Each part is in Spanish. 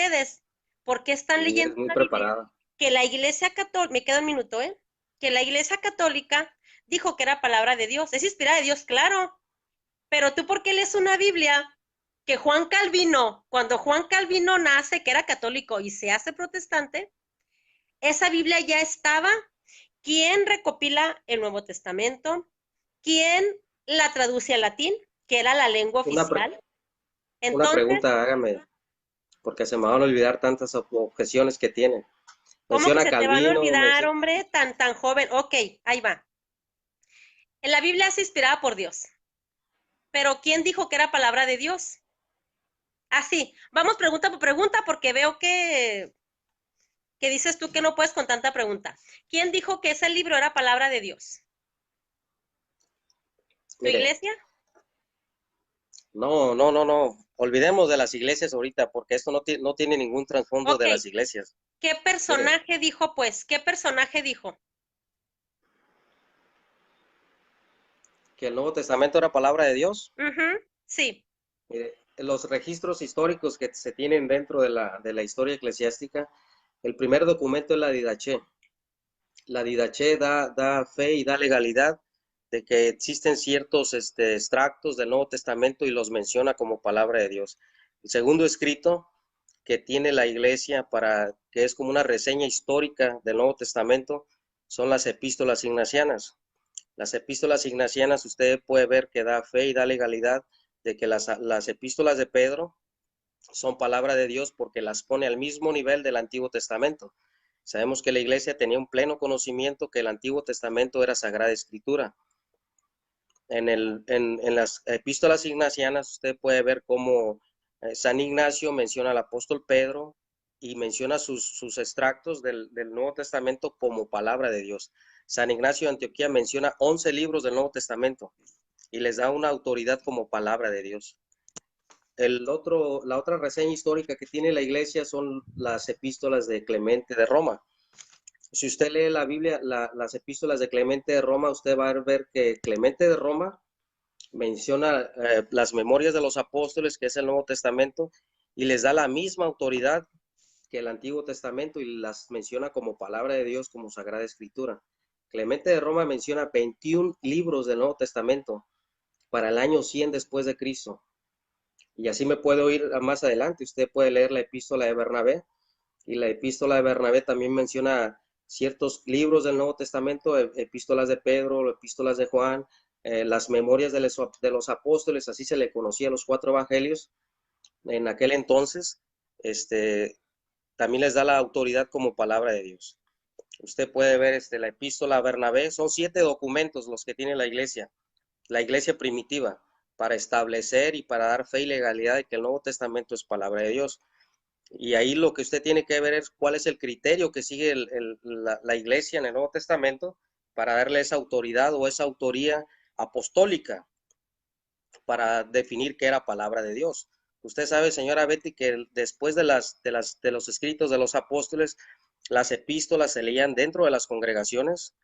ustedes, ¿por qué están Sí, leyendo eres muy la Biblia? preparada. Que la Iglesia Católica, me queda un minuto, que la Iglesia Católica dijo que era palabra de Dios. Es inspirada de Dios, claro. Pero tú, ¿por qué lees una Biblia que Juan Calvino, cuando Juan Calvino nace, que era católico y se hace protestante, esa Biblia ya estaba? ¿Quién recopila el Nuevo Testamento? ¿Quién la traduce al latín, que era la lengua Una, pre- oficial? una Entonces, pregunta, hágame, porque se me van a olvidar tantas objeciones que tiene. ¿cómo que Menciona se te van a Calvino, olvidar, hombre, tan joven? Ok, ahí va. En la Biblia es inspirada por Dios, pero ¿quién dijo que era palabra de Dios? Así, vamos pregunta por pregunta porque veo que dices tú que no puedes con tanta pregunta. ¿Quién dijo que ese libro era palabra de Dios? ¿Tu mire, iglesia? no, no, no, no. Olvidemos de las iglesias ahorita, porque esto no tiene ningún trasfondo Ok, de las iglesias. ¿qué Mire, personaje dijo pues? ¿Qué personaje dijo? que el Nuevo Testamento era palabra de Dios. Sí, Mire, los registros históricos que se tienen dentro de la historia eclesiástica, el primer documento es la Didaché. La Didaché da fe y da legalidad de que existen ciertos extractos del Nuevo Testamento y los menciona como palabra de Dios. El segundo escrito que tiene la iglesia que es como una reseña histórica del Nuevo Testamento son las epístolas ignacianas. Las epístolas ignacianas usted puede ver que da fe y da legalidad de que las epístolas de Pedro son palabra de Dios porque las pone al mismo nivel del Antiguo Testamento. Sabemos que la iglesia tenía un pleno conocimiento que el Antiguo Testamento era Sagrada Escritura. En las epístolas ignacianas usted puede ver cómo San Ignacio menciona al apóstol Pedro y menciona sus extractos del Nuevo Testamento como palabra de Dios. San Ignacio de Antioquía menciona 11 libros del Nuevo Testamento y les da una autoridad como palabra de Dios. La otra reseña histórica que tiene la iglesia son las epístolas de Clemente de Roma. Si usted lee la Biblia, las epístolas de Clemente de Roma, usted va a ver que Clemente de Roma menciona las memorias de los apóstoles, que es el Nuevo Testamento, y les da la misma autoridad que el Antiguo Testamento y las menciona como palabra de Dios, como Sagrada Escritura. Clemente de Roma menciona 21 libros del Nuevo Testamento para el año 100 después de Cristo. Y así me puedo ir más adelante. Usted puede leer la epístola de Bernabé, y la epístola de Bernabé también menciona ciertos libros del Nuevo Testamento, epístolas de Pedro, epístolas de Juan, las memorias de los apóstoles, así se le conocía a los cuatro evangelios en aquel entonces. Este, también les da la autoridad como palabra de Dios. Usted puede ver la epístola a Bernabé, son 7 documentos los que tiene la iglesia primitiva, para establecer y para dar fe y legalidad de que el Nuevo Testamento es palabra de Dios. Y ahí lo que usted tiene que ver es cuál es el criterio que sigue la iglesia en el Nuevo Testamento para darle esa autoridad o esa autoría apostólica para definir qué era palabra de Dios. Usted sabe, señora Betty, que después de los escritos de los apóstoles, las epístolas se leían dentro de las congregaciones.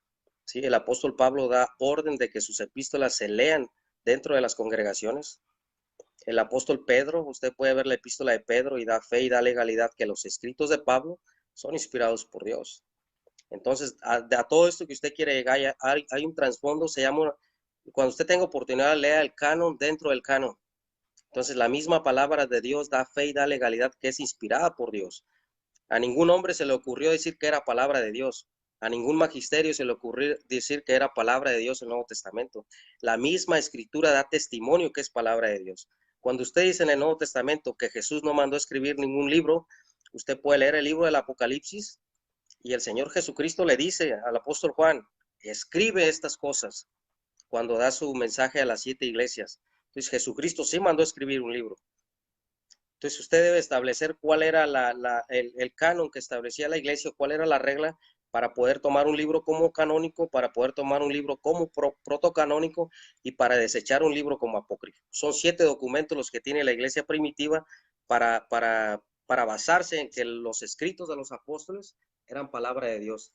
¿Sí? El apóstol Pablo da orden de que sus epístolas se lean dentro de las congregaciones. El apóstol Pedro, usted puede ver la epístola de Pedro y da fe y da legalidad que los escritos de Pablo son inspirados por Dios. Entonces, a todo esto que usted quiere llegar, hay un trasfondo, se llama, cuando usted tenga oportunidad, lea el canon dentro del canon. Entonces, la misma palabra de Dios da fe y da legalidad que es inspirada por Dios. A ningún hombre se le ocurrió decir que era palabra de Dios. A ningún magisterio se le ocurrió decir que era palabra de Dios el Nuevo Testamento. La misma escritura da testimonio que es palabra de Dios. Cuando usted dice en el Nuevo Testamento que Jesús no mandó escribir ningún libro, usted puede leer el libro del Apocalipsis y el Señor Jesucristo le dice al apóstol Juan, escribe estas cosas cuando da su mensaje a las 7 iglesias. Entonces Jesucristo sí mandó escribir un libro. Entonces usted debe establecer cuál era el canon que establecía la iglesia, cuál era la regla para poder tomar un libro como canónico, para poder tomar un libro como protocanónico y para desechar un libro como apócrifo. Son 7 documentos los que tiene la iglesia primitiva para basarse en que los escritos de los apóstoles eran palabra de Dios.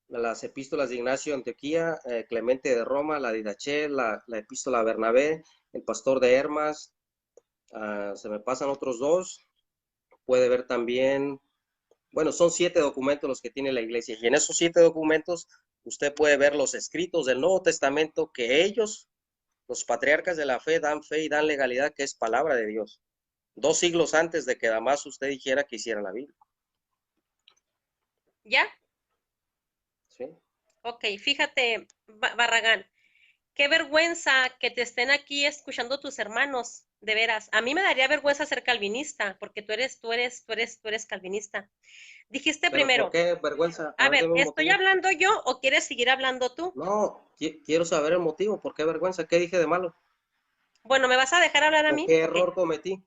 Las epístolas de Ignacio de Antioquía, Clemente de Roma, la Didaché, la epístola a Bernabé, el pastor de Hermas, se me pasan otros dos, puede ver también, bueno, son 7 documentos los que tiene la iglesia, y en esos 7 documentos usted puede ver los escritos del Nuevo Testamento que ellos, los patriarcas de la fe y dan legalidad, que es palabra de Dios. 2 siglos antes de que Damas usted dijera que hiciera la Biblia. ¿Ya? ¿Sí? Ok, fíjate, Barragán, qué vergüenza que te estén aquí escuchando tus hermanos, de veras. A mí me daría vergüenza ser calvinista, porque tú eres calvinista. Dijiste ¿Pero por primero, qué vergüenza? A a ver, ver, dime un ¿estoy motivo. hablando yo o quieres seguir hablando tú? No, quiero saber el motivo. ¿Por qué vergüenza? ¿Qué dije de malo? Bueno, ¿me vas a dejar hablar a ¿O mí? qué Ok, error cometí?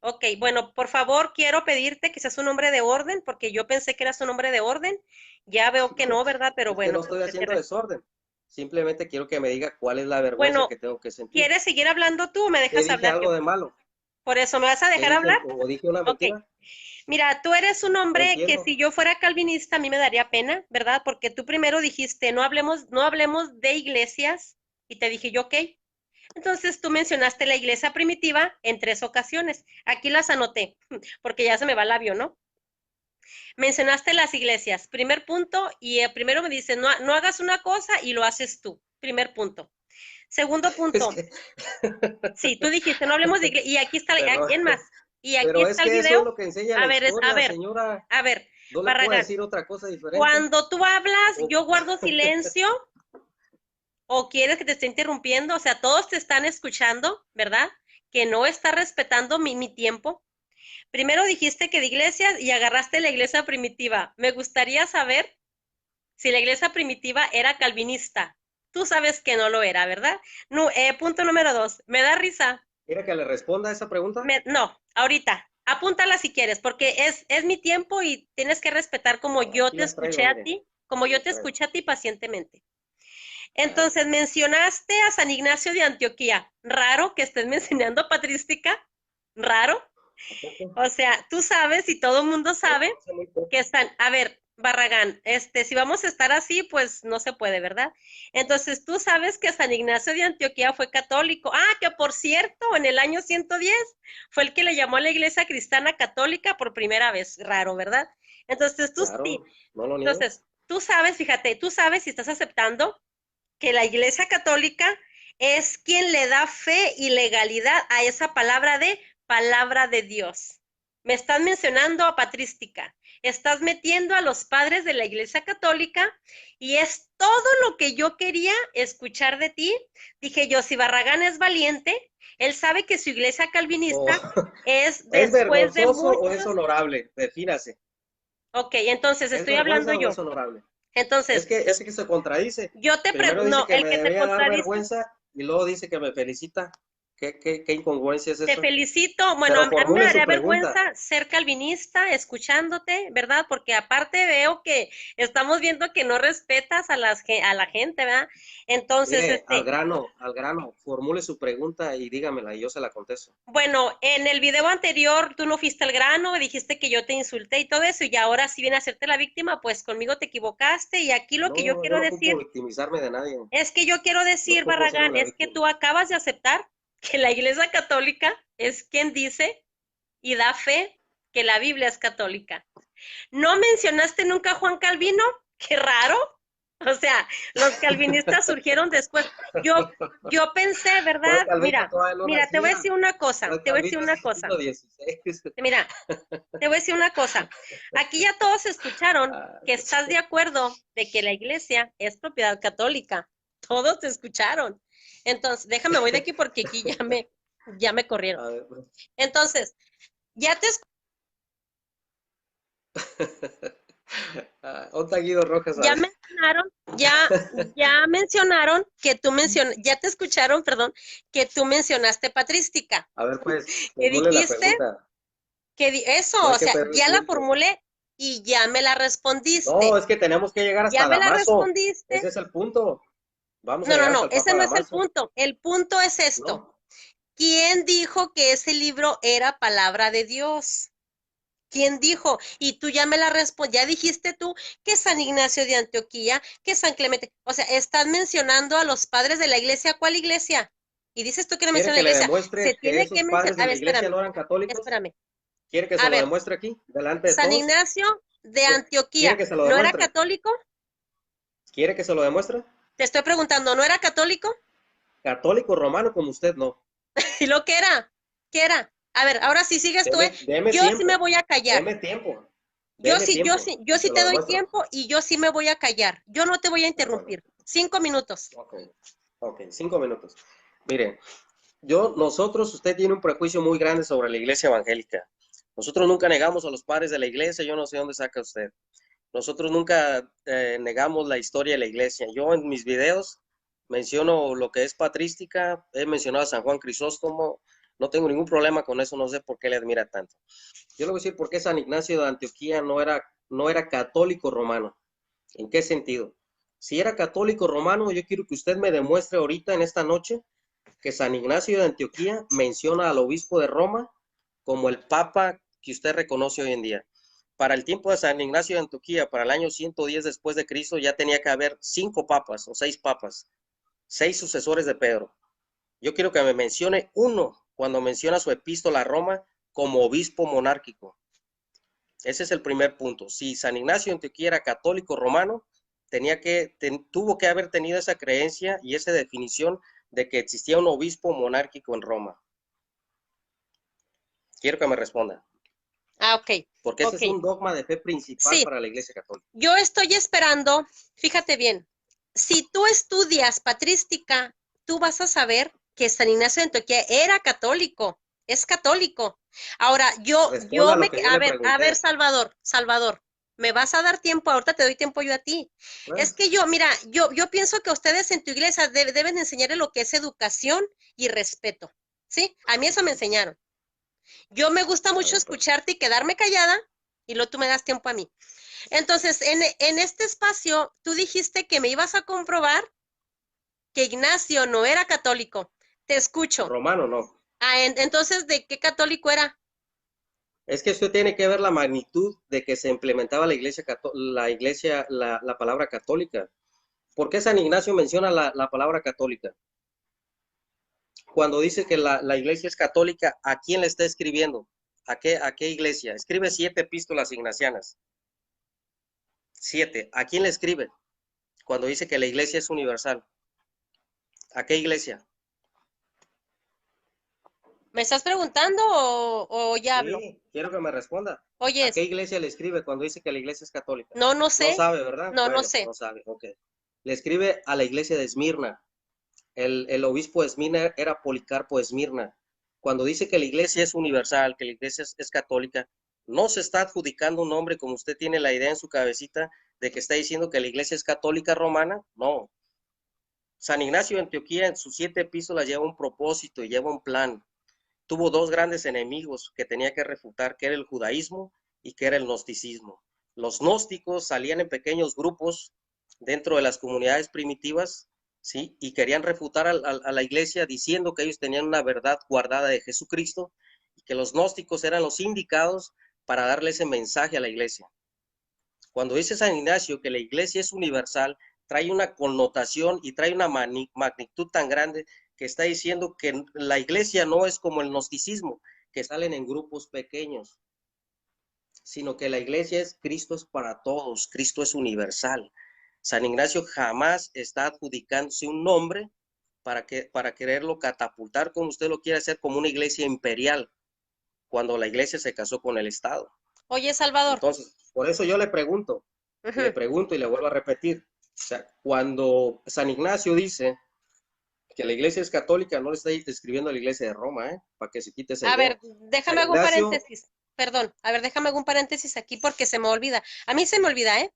ok, bueno, por favor, quiero pedirte que seas un hombre de orden, porque yo pensé que eras un hombre de orden. Ya veo que no, ¿verdad? Pero Es que no bueno, estoy haciendo desorden. Simplemente quiero que me diga cuál es la vergüenza bueno, que tengo que sentir. ¿quieres seguir hablando tú o me ¿Qué dejas dije hablar yo? algo de malo? Por eso, ¿me vas a ¿Qué dejar dije hablar? o dije una Ok. mentira? Mira, tú eres un No hombre que entiendo. si yo fuera calvinista a mí me daría pena, ¿verdad? Porque tú primero dijiste, no hablemos de iglesias, y te dije yo, ok. Entonces tú mencionaste la iglesia primitiva en 3 ocasiones. Aquí las anoté, porque ya se me va el avión, ¿no? Mencionaste las iglesias, primer punto, y primero me dice, no hagas una cosa y lo haces tú, primer punto. Segundo Es punto, que, sí, tú dijiste, no hablemos de iglesia, y aquí está, pero, ¿quién más? Y aquí pero es está el que eso es video. lo que enseña la A ver, historia, señora. a ver, No le puedo Barragán, decir otra cosa diferente. cuando tú hablas, O- yo guardo silencio, o quieres que te esté interrumpiendo, o sea, todos te están escuchando, ¿verdad? Que no está respetando mi tiempo. Primero dijiste que de iglesias y agarraste la iglesia primitiva. Me gustaría saber si la iglesia primitiva era calvinista. Tú sabes que no lo era, ¿verdad? No, punto número 2. Me da risa. ¿Quiere que le responda a esa pregunta? No, ahorita. Apúntala si quieres, porque es mi tiempo y tienes que respetar como No, yo aquí te las escuché traigo, a mire. ti, como Aquí yo las te traigo. escuché a ti pacientemente. A ver, Entonces mencionaste a San Ignacio de Antioquía. Raro que estés mencionando patrística. Raro. ¿a poco? O sea, tú sabes y todo el mundo Me sabe parece muy poco. que están, a ver, Barragán, si vamos a estar así, pues no se puede, ¿verdad? Entonces, tú sabes que San Ignacio de Antioquía fue católico. Ah, que por cierto, en el año 110 fue el que le llamó a la iglesia cristiana católica por primera vez. Raro, ¿verdad? Entonces, tú sí. Claro, no lo niego. Entonces, tú sabes, fíjate, tú sabes si estás aceptando que la iglesia católica es quien le da fe y legalidad a esa palabra de Dios. Me estás mencionando a patrística, estás metiendo a los padres de la iglesia católica y es todo lo que yo quería escuchar de ti. Dije yo, si Barragán es valiente, él sabe que su iglesia O, calvinista es ¿es después de vergonzoso o es muchos. honorable? Defínase. Ok, entonces ¿Es estoy hablando vergüenza o yo. es honorable? Entonces, Es que se contradice. yo te Primero pregunto, dice no, que el me que te debería dar contradice. vergüenza y luego dice que me felicita. ¿Qué incongruencia es Te esa? felicito. Bueno, Pero a mí me formule su daría pregunta. vergüenza ser calvinista escuchándote, ¿verdad? Porque aparte veo que estamos viendo que no respetas a la gente, ¿verdad? Entonces, Mire, al grano, formule su pregunta y dígamela y yo se la contesto. bueno, en el video anterior tú no fuiste al grano, dijiste que yo te insulté y todo eso, y ahora si viene a hacerte la víctima, pues conmigo te equivocaste. Y aquí lo que yo No, yo quiero no decir ocupo victimizarme de nadie. es que yo quiero No decir, ocupo hacerme Barragán, la es que víctima. tú acabas de aceptar que la Iglesia Católica es quien dice y da fe que la Biblia es católica. ¿No mencionaste nunca a Juan Calvino? Qué raro. O sea, los calvinistas surgieron después. Yo pensé, Juan ¿verdad? Calvino Mira, todavía no mira, te voy a nacía. decir una cosa, Juan te voy a decir Calvino es una del cosa. siglo XVI. Mira, te voy a decir una cosa. Aquí ya todos escucharon Ah, que estás de acuerdo de que la iglesia es propiedad católica. Todos te escucharon. Entonces, déjame voy de aquí porque aquí ya me corrieron. a ver, pues. Entonces, ya te Otra Guido Rojas, a Ya ver. mencionaron, ya mencionaron ya te escucharon, perdón, que tú mencionaste patrística, A ver, pues, que formule la dijiste pregunta. eso, No hay o que sea, perder ya la tiempo. formulé y ya me la No, respondiste, es que tenemos que llegar ya hasta me la Damaso. respondiste. Ese es el punto. Vamos a No, no, llegar hasta no, el ese Papa no es el Damaso. punto. El punto es esto. No, ¿Quién dijo que ese libro era palabra de Dios? ¿Quién dijo? Y tú ya me la respondiste, ya dijiste tú que San Ignacio de Antioquía, que San Clemente, o sea, estás mencionando a los padres de la iglesia. ¿Cuál iglesia? Y dices tú que no ¿quiere menciona la que le iglesia. Se demuestre que tiene que esos padres mencionar, de a ver, la iglesia espérame, no eran católicos? espérame. ¿Quiere que se A lo ver, demuestre aquí, delante de San todos? Ignacio de ¿Quiere Antioquía, que se lo ¿no era demuestre? católico? ¿Quiere que se lo demuestre? Te estoy preguntando, ¿no era católico? Católico romano como usted, no. ¿Y lo que era? ¿Qué era? A ver, ahora sí sigues tú, ¿eh? Deme Yo sí me tiempo, voy a callar. deme tiempo, Yo deme sí, yo tiempo sí, yo y sí se te lo doy demuestro. tiempo y yo sí me voy a callar. Yo no te voy a De acuerdo. interrumpir. 5 minutos. Ok, ok, 5 minutos. Miren, usted tiene un prejuicio muy grande sobre la iglesia evangélica. Nosotros nunca negamos a los padres de la iglesia, yo no sé dónde saca usted. Nosotros nunca negamos la historia de la iglesia. Yo en mis videos menciono lo que es patrística, he mencionado a San Juan Crisóstomo, no tengo ningún problema con eso, no sé por qué le admira tanto. Yo le voy a decir por qué San Ignacio de Antioquía no era católico romano. ¿En qué sentido? Si era católico romano, yo quiero que usted me demuestre ahorita en esta noche que San Ignacio de Antioquía menciona al obispo de Roma como el papa que usted reconoce hoy en día. Para el tiempo de San Ignacio de Antioquía, para el año 110 después de Cristo, ya tenía que haber 5 papas o 6 papas, 6 sucesores de Pedro. Yo quiero que me mencione uno cuando menciona su epístola a Roma como obispo monárquico. Ese es el primer punto. Si San Ignacio de Antioquía era católico romano, tuvo que haber tenido esa creencia y esa definición de que existía un obispo monárquico en Roma. Quiero que me responda. Ah, ok, Porque ese ok. es un dogma de fe principal Sí, para la Iglesia Católica. yo estoy esperando, fíjate bien, si tú estudias patrística, tú vas a saber que San Ignacio de Antioquía era católico, es católico. Ahora, Responda a lo que yo le a ver, pregunté. Salvador, ¿me vas a dar tiempo? Ahorita te doy tiempo yo a ti. Es Pues, que mira, yo pienso que ustedes en tu iglesia deben enseñarle lo que es educación y respeto, ¿sí? A mí eso me enseñaron. Yo me gusta a mucho ver, pues. escucharte y quedarme callada y luego tú me das tiempo a mí. Entonces, en este espacio, tú dijiste que me ibas a comprobar que Ignacio no era católico. Te escucho. Romano no. Ah, entonces, ¿de qué católico era? Es que usted tiene que ver la magnitud de que se implementaba la palabra católica. ¿Por qué San Ignacio menciona la palabra católica? Cuando dice que la iglesia es católica, ¿a quién le está escribiendo? A qué iglesia? Escribe 7 epístolas ignacianas. 7. ¿A quién le escribe? Cuando dice que la iglesia es universal. ¿A qué iglesia? ¿Me estás preguntando o ya hablo? Sí, quiero que me responda. ¿A qué Oyes, iglesia le escribe cuando dice que la iglesia es católica? no No sé, sabe, ¿verdad? no Bueno, sé. no sabe, ok. Le escribe a la iglesia de Esmirna. El obispo de Esmirna era Policarpo de Esmirna. Cuando dice que la iglesia es universal, que la iglesia es católica, no se está adjudicando un nombre como usted tiene la idea en su cabecita de que está diciendo que la iglesia es católica romana. No. San Ignacio de Antioquía en sus 7 epístolas lleva un propósito y lleva un plan. Tuvo 2 grandes enemigos que tenía que refutar, que era el judaísmo y que era el gnosticismo. Los gnósticos salían en pequeños grupos dentro de las comunidades primitivas, ¿sí? Y querían refutar a la iglesia diciendo que ellos tenían una verdad guardada de Jesucristo y que los gnósticos eran los indicados para darle ese mensaje a la iglesia. Cuando dice San Ignacio que la iglesia es universal, trae una connotación y trae una magnitud tan grande que está diciendo que la iglesia no es como el gnosticismo, que salen en grupos pequeños, sino que la iglesia es Cristo es para todos, Cristo es universal. San Ignacio jamás está adjudicándose un nombre para quererlo catapultar como usted lo quiere hacer como una iglesia imperial, cuando la iglesia se casó con el Estado. Oye, Salvador. Entonces, por eso yo le Ujú. pregunto y le vuelvo a repetir, o sea, cuando San Ignacio dice que la iglesia es católica, no le está describiendo a la iglesia de Roma, para que se quite esa A idea. ver, déjame San hago un Ignacio, paréntesis. Perdón, a ver, déjame hago un paréntesis aquí porque se me olvida. A mí se me olvida, ¿eh?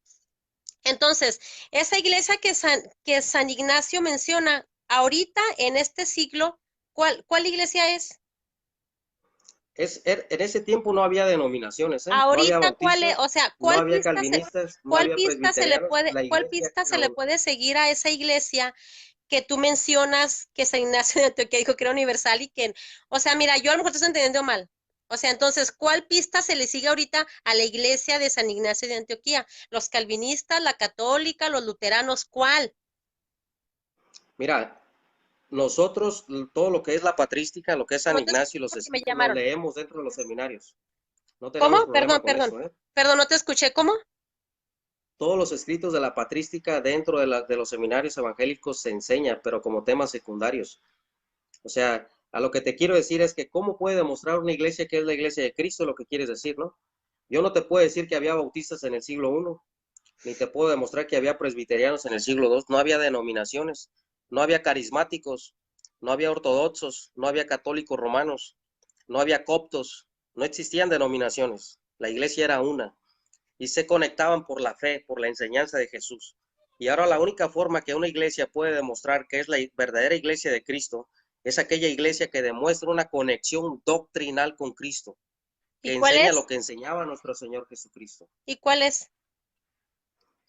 Entonces, esa iglesia que San Ignacio menciona, ahorita en este siglo, ¿cuál iglesia es? en ese tiempo no había denominaciones, no había Ahorita, bautistas, o sea, no había calvinistas, no había presbiterianos, la cuál iglesia pista era se le una. puede seguir a esa iglesia que tú mencionas que San Ignacio de Antioquía dijo que era universal y que, o sea, mira, yo a lo mejor te estoy entendiendo mal. O sea, entonces, ¿cuál pista se le sigue ahorita a la iglesia de San Ignacio de Antioquía? ¿Los calvinistas, la católica, los luteranos? ¿Cuál? Mira, nosotros, todo lo que es la patrística, lo que es San No te Ignacio y escuché los porque me escritos, los llamaron. leemos dentro de los seminarios. No tenemos ¿Cómo? problema Perdón, con perdón. eso, ¿eh? Perdón, no te escuché. ¿Cómo? Todos los escritos de la patrística dentro de los seminarios evangélicos se enseña, pero como temas secundarios. O sea, a lo que te quiero decir es que cómo puede demostrar una iglesia que es la iglesia de Cristo, lo que quieres decir, ¿no? Yo no te puedo decir que había bautistas en el siglo I, ni te puedo demostrar que había presbiterianos en el siglo II. No había denominaciones, no había carismáticos, no había ortodoxos, no había católicos romanos, no había coptos, no existían denominaciones. La iglesia era una y se conectaban por la fe, por la enseñanza de Jesús. Y ahora la única forma que una iglesia puede demostrar que es la verdadera iglesia de Cristo es aquella iglesia que demuestra una conexión doctrinal con Cristo, ¿Y que cuál enseña lo es? que enseñaba nuestro Señor Jesucristo. ¿Y cuál es?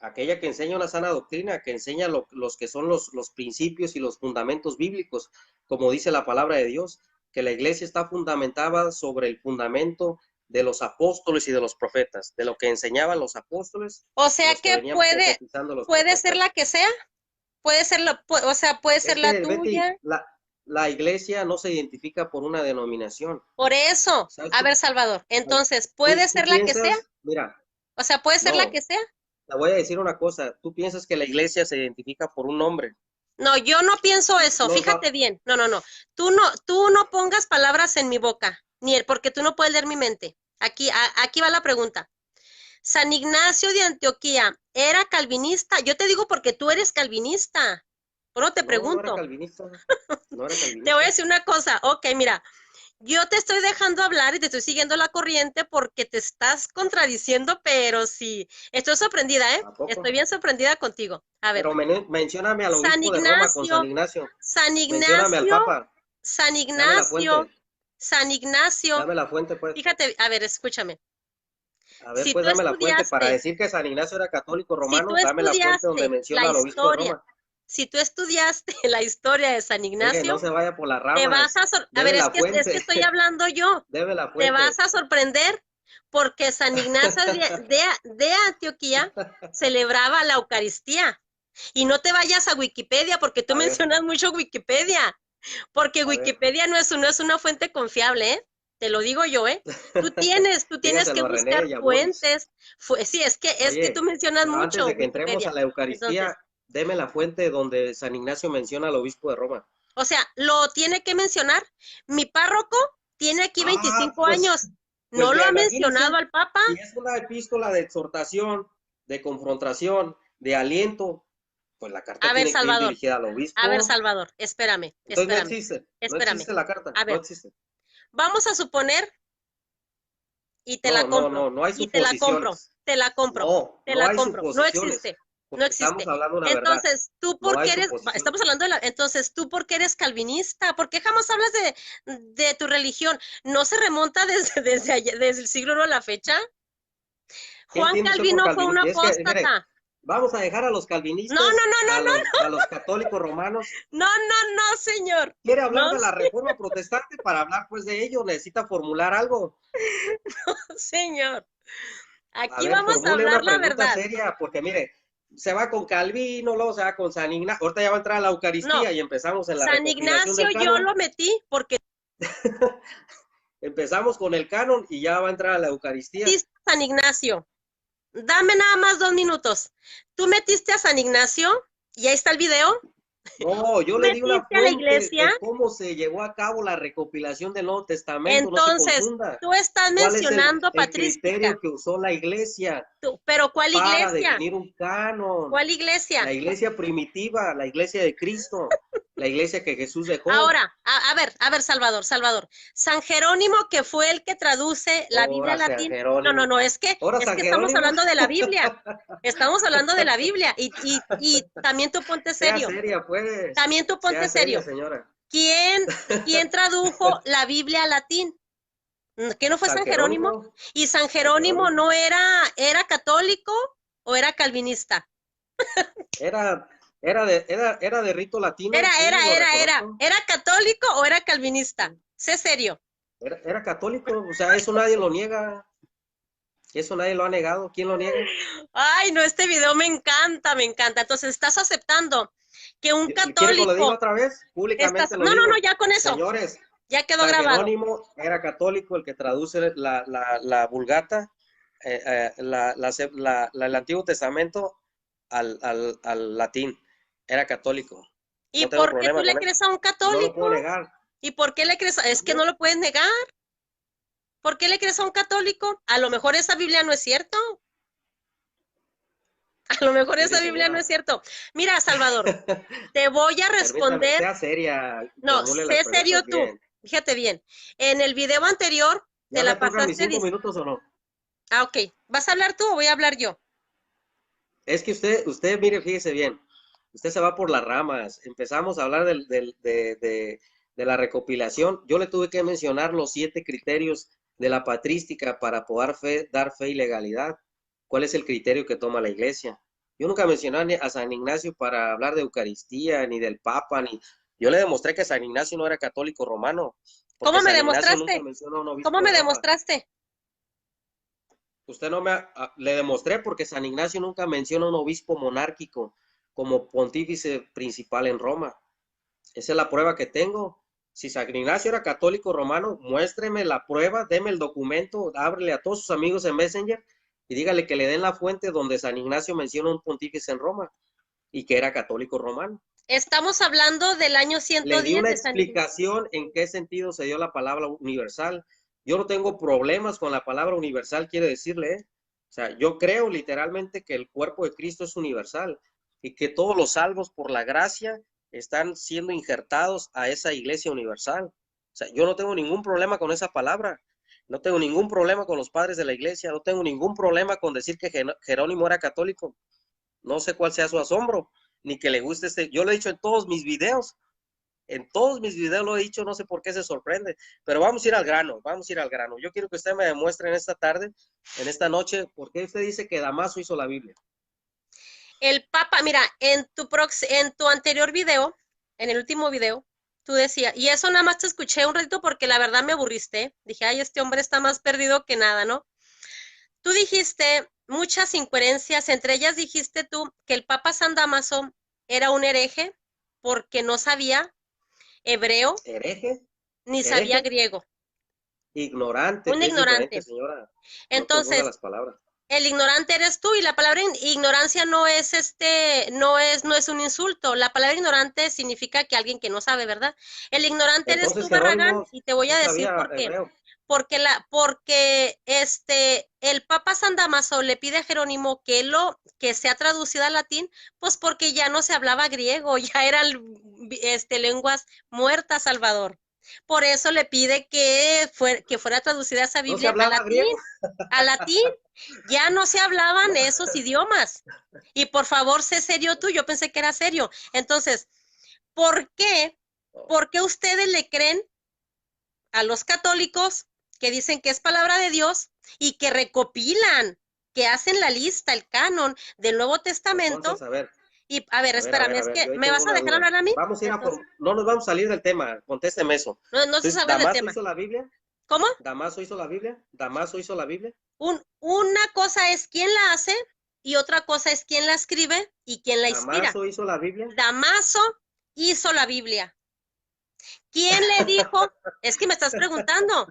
Aquella que enseña una sana doctrina, que enseña los que son los principios y los fundamentos bíblicos, como dice la palabra de Dios, que la iglesia está fundamentada sobre el fundamento de los apóstoles y de los profetas, de lo que enseñaban los apóstoles O y sea los que que venían profetizando los puede ser la profetas. que sea, puede ser o sea, puede ser Es la que, Betty, tuya. la iglesia no se identifica por una denominación. Por eso, ¿Sabes? a ver, Salvador, entonces, Tú, ¿puede tú ser la que sea? piensas, mira, O sea, ¿puede ser la que no, sea? te voy a decir una cosa, tú piensas que la iglesia se identifica por un nombre. No, yo no pienso eso, Los, fíjate bien. No, no, no. Tú no pongas palabras en mi boca, porque tú no puedes leer mi mente. Aquí va la pregunta. San Ignacio de Antioquía, ¿era calvinista? Yo te digo porque tú eres calvinista. Por no te no era pregunto. calvinista, no era Te voy a calvinista. decir una cosa. Ok, mira, yo te estoy dejando hablar y te estoy siguiendo la corriente porque te estás contradiciendo, pero sí, estoy sorprendida, ¿eh? ¿A poco? Estoy bien sorprendida contigo. A ver, Pero mencióname al San obispo de Roma con San Ignacio, Ignacio. San Mencióname al Ignacio, Papa. San Dame la Ignacio, fuente. San Ignacio. Dame la fuente, pues. Fíjate, a ver, escúchame. A ver, Si pues tú dame la fuente. Para estudiaste, decir que San Ignacio era católico si tú romano, dame la fuente donde estudiaste la menciona al obispo de historia, Roma. si tú estudiaste la historia de San Oye, no Ignacio, se vaya por las te vas ramas. a ver, Debe la es que fuente. estoy hablando yo. Debe la Te vas fuente. a sorprender porque San Ignacio de Antioquía celebraba la Eucaristía. Y no te vayas a Wikipedia porque tú A ver, mencionas mucho Wikipedia, porque a ver. Wikipedia no es una fuente confiable, ¿eh? Te lo digo yo, ¿eh? Tú tienes que Dígaselo a René buscar y a Boris. fuentes. Sí, es que tú Oye, mencionas pero antes mucho de que entremos a Wikipedia. la Eucaristía, Entonces, deme la fuente donde San Ignacio menciona al obispo de Roma. o sea, lo tiene que mencionar. Mi párroco tiene aquí Ah, 25 años. pues No lo ya ha mencionado imagínense, al Papa. si es una epístola de exhortación, de confrontación, de aliento, pues la carta A ver, tiene que ir Salvador. dirigida al A ver, obispo. Salvador, espérame, Entonces espérame, no espérame. existe la carta, A no ver, existe. vamos a suponer y te la No, no, compro, no, no hay y te la compro, suposiciones. te la compro, No, te no la hay compro. No suposiciones, existe, no porque estamos existe. hablando una verdad. Entonces, tú No por hay qué suposiciones. estamos hablando entonces, tú por qué eres calvinista, ¿por qué jamás hablas de tu religión? ¿No se remonta desde el siglo I a la fecha? ¿Qué Juan entiende usted por Calvino fue un calvinismo? Es que, mire, apóstata. vamos a dejar a los No, no, calvinistas, no, no, no, a los católicos romanos. no, no, no, señor. Quiere No, hablar de la reforma protestante, para hablar pues de ello necesita formular algo. señor. A Aquí ver, vamos a formule hablar una la pregunta verdad. seria, porque mire, se va con Calvino, luego se va con San Ignacio, ahorita ya va a entrar a la No, Eucaristía y empezamos en la San recopilación Ignacio del yo canon. lo metí porque Empezamos con el canon y ya va a entrar a la Eucaristía. metiste a San Ignacio. Dame nada más 2 minutos. Tú metiste a San Ignacio y ahí está el video. No, yo Tú le di una metiste a la fuente iglesia. de cómo se llevó a cabo la recopilación del Nuevo Testamento, no se Entonces, confunda. tú estás ¿Cuál es mencionando el criterio patrística. que usó la iglesia Pero ¿cuál para iglesia? definir un canon? ¿Cuál iglesia? La iglesia primitiva, la iglesia de Cristo, la iglesia que Jesús dejó. Ahora, a ver, Salvador. San Jerónimo, que fue el que traduce la Biblia Ahora San latín. No, no, Jerónimo. no, es que, Ahora es San que estamos Jerónimo. hablando de la Biblia. Estamos hablando de la Biblia. Y también tú ponte Sea serio. seria, pues. También tú Sea ponte seria, serio. señora. ¿Quién tradujo la Biblia al latín? ¿Que no fue San San Jerónimo? Jerónimo. ¿Y San San Jerónimo Jerónimo. no era católico o era calvinista? Era de rito latino, sí, lo reconozco. ¿Era católico o era calvinista? Sé serio. Era católico, o sea, eso nadie lo niega. Eso nadie lo ha negado. ¿Quién lo niega? Ay, no, este video me encanta, me encanta. Entonces, estás aceptando que un ¿Quiere que lo diga católico otra vez? Públicamente lo No, no, no, digo. ya con eso. Señores, Ya quedó San grabado. Jerónimo era católico, el que traduce la Vulgata, el Antiguo Testamento al latín. Era católico. ¿Y No tengo por qué tú problema le con crees eso. a un Y no lo católico? puedo negar. ¿Y por qué le crees? Es que no ¿Cómo? lo puedes negar. ¿Por qué le crees a un católico? A lo mejor esa Biblia no es cierto. A lo mejor Mire, esa Biblia no señora, es cierto. Mira, Salvador, te voy a permítame, responder. sea seria, No, formule las sé serio preguntas tú. bien. Fíjate bien. En el video anterior te ¿Ya me la tocan mis pasaste. 5 minutos o no? Ah, ok. ¿Vas a hablar tú o voy a hablar yo? Es que usted, mire, fíjese bien, usted se va por las ramas. Empezamos a hablar de la recopilación. Yo le tuve que mencionar los 7 criterios de la patrística para poder dar fe y legalidad. ¿Cuál es el criterio que toma la iglesia? Yo nunca mencioné a San Ignacio para hablar de Eucaristía, ni del Papa, ni... Yo le demostré que San Ignacio no era católico romano, porque ¿Cómo me San Ignacio nunca demostraste? mencionó a un ¿Cómo obispo de me Roma. demostraste? Usted no me le demostré porque San Ignacio nunca menciona a un obispo monárquico como pontífice principal en Roma. Esa es la prueba que tengo. Si San Ignacio era católico romano, muéstreme la prueba, deme el documento, ábrele a todos sus amigos en Messenger y dígale que le den la fuente donde San Ignacio menciona un pontífice en Roma y que era católico romano. Estamos hablando del año Le di 110 una de San Ignacio. explicación en qué sentido se dio la palabra universal. Yo no tengo problemas con la palabra universal, quiere decirle, ¿eh? O sea, yo creo literalmente que el cuerpo de Cristo es universal y que todos los salvos por la gracia están siendo injertados a esa iglesia universal. O sea, yo no tengo ningún problema con esa palabra. No tengo ningún problema con los padres de la iglesia. No tengo ningún problema con decir que Jerónimo era católico. No sé cuál sea su asombro, ni que le guste este. Yo lo he dicho en todos mis videos lo he dicho, no sé por qué se sorprende, pero vamos a ir al grano, vamos a ir al grano. Yo quiero que usted me demuestre en esta tarde, en esta noche, por qué usted dice que Damaso hizo la Biblia. El Papa, mira, en tu anterior video, en el último video, tú decías, y eso nada más te escuché un ratito porque la verdad me aburriste. Dije, ay, este hombre está más perdido que nada, ¿no? Tú dijiste muchas incoherencias, entre ellas dijiste tú que el Papa San Damaso era un hereje porque no sabía hebreo ¿Hereje? ni sabía ¿Hereje? griego, Ignorante, un que es diferente, ignorante. señora. No confunda Entonces, las palabras. el ignorante eres tú y la palabra ignorancia no es no es un insulto. La palabra ignorante significa que alguien que no sabe, ¿verdad? El ignorante eres Entonces tú, Barragán, Jerónimo y te voy sí a decir sabía por qué. hebreo. Porque el Papa San Damaso le pide a Jerónimo que sea traducida al latín, pues porque ya no se hablaba griego, ya eran lenguas muertas, Salvador. Por eso le pide que fuera traducida esa ¿No se Biblia hablaba griego? a latín, ya no se hablaban esos idiomas. Y por favor, sé serio tú, yo pensé que era serio. Entonces, ¿por qué? ¿Por qué ustedes le creen a los católicos que dicen que es palabra de Dios y que recopilan, que hacen la lista, el canon del Nuevo Testamento? Entonces, Y a ver, espérame, es que yo ahí me tengo vas a una dejar duda. hablar a mí. Vamos a ir Entonces, no nos vamos a salir del tema, contésteme eso. no se Entonces, sabe del ¿Damaso tema. hizo la Biblia? ¿Cómo? ¿Damaso hizo la Biblia? ¿Damaso hizo la Biblia? Una cosa es quién la hace y otra cosa es quién la escribe y quién la inspira. ¿Damaso hizo la Biblia? Damaso hizo la Biblia. ¿Quién le dijo? Es que me estás preguntando.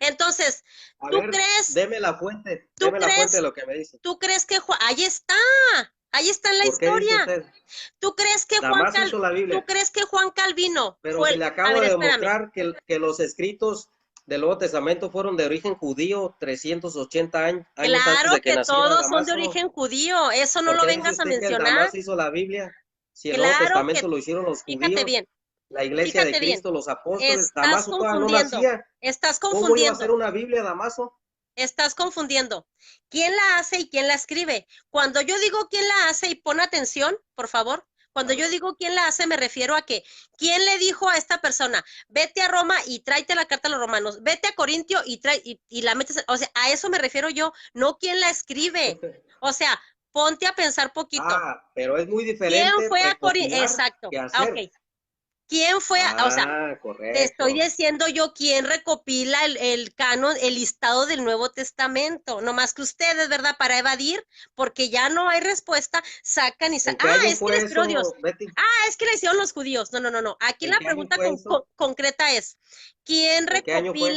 Entonces, A ¿tú ver, crees, tú deme la fuente de crees, lo que me dice. tú crees que ahí está en la ¿Por qué dice historia? usted? ¿Tú crees que Damaso hizo la tú Biblia, crees que Juan Calvino pero fue se le a acabo ver, de espérame. demostrar que los escritos del Nuevo Testamento fueron de origen judío 380 años antes Claro de que que naciera todos son de Damaso. origen judío, eso no ¿Por lo qué dice vengas a usted que el mencionar. Damaso hizo la Biblia? Si el Nuevo Claro Testamento que, lo hicieron los fíjate judíos, bien, la iglesia de fíjate bien. Cristo, los apóstoles, Estás Damaso todavía no confundiendo, nacía. estás ¿Cómo iba a ser confundiendo. una Biblia, Damaso? Estás confundiendo. ¿Quién la hace y quién la escribe? Cuando yo digo quién la hace, y pon atención, por favor, cuando A yo ver. digo quién la hace, me refiero a que, ¿quién le dijo a esta persona, vete a Roma y tráete la carta a los romanos, vete a Corintio y la metes, o sea, a eso me refiero yo, no quién la escribe. O sea, ponte a pensar poquito. Pero es muy ¿Quién diferente fue a Corintio? recopilar Exacto. que Ah, ok. hacer. ¿Quién fue? O sea, Ah, te estoy correcto. diciendo yo quién recopila el canon, el listado del Nuevo Testamento. No más que ustedes, ¿verdad? Para evadir, porque ya no hay respuesta, sacan y ¿En ah, qué año es que le fue inspiró Dios. eso, Betty? Ah, es que le hicieron los judíos. No, no, no, no. Aquí ¿En la qué año pregunta fue eso? concreta es, ¿quién ¿En qué año fue?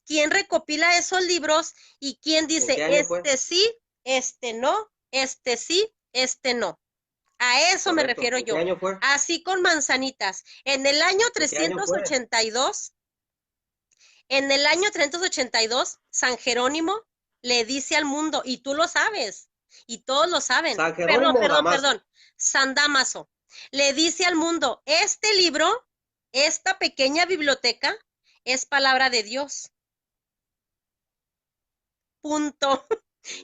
quién recopila esos libros y quién ¿En dice, qué año fue? este sí, este no, este sí, este no? A eso me Correcto. refiero ¿En qué yo. año fue? Así con manzanitas. En el año ¿En qué año fue? 382, San Jerónimo le dice al mundo, y tú lo sabes, y todos lo saben, ¿San Jerónimo o Damaso? perdón, San Damaso, le dice al mundo, este libro, esta pequeña biblioteca, es palabra de Dios. Punto.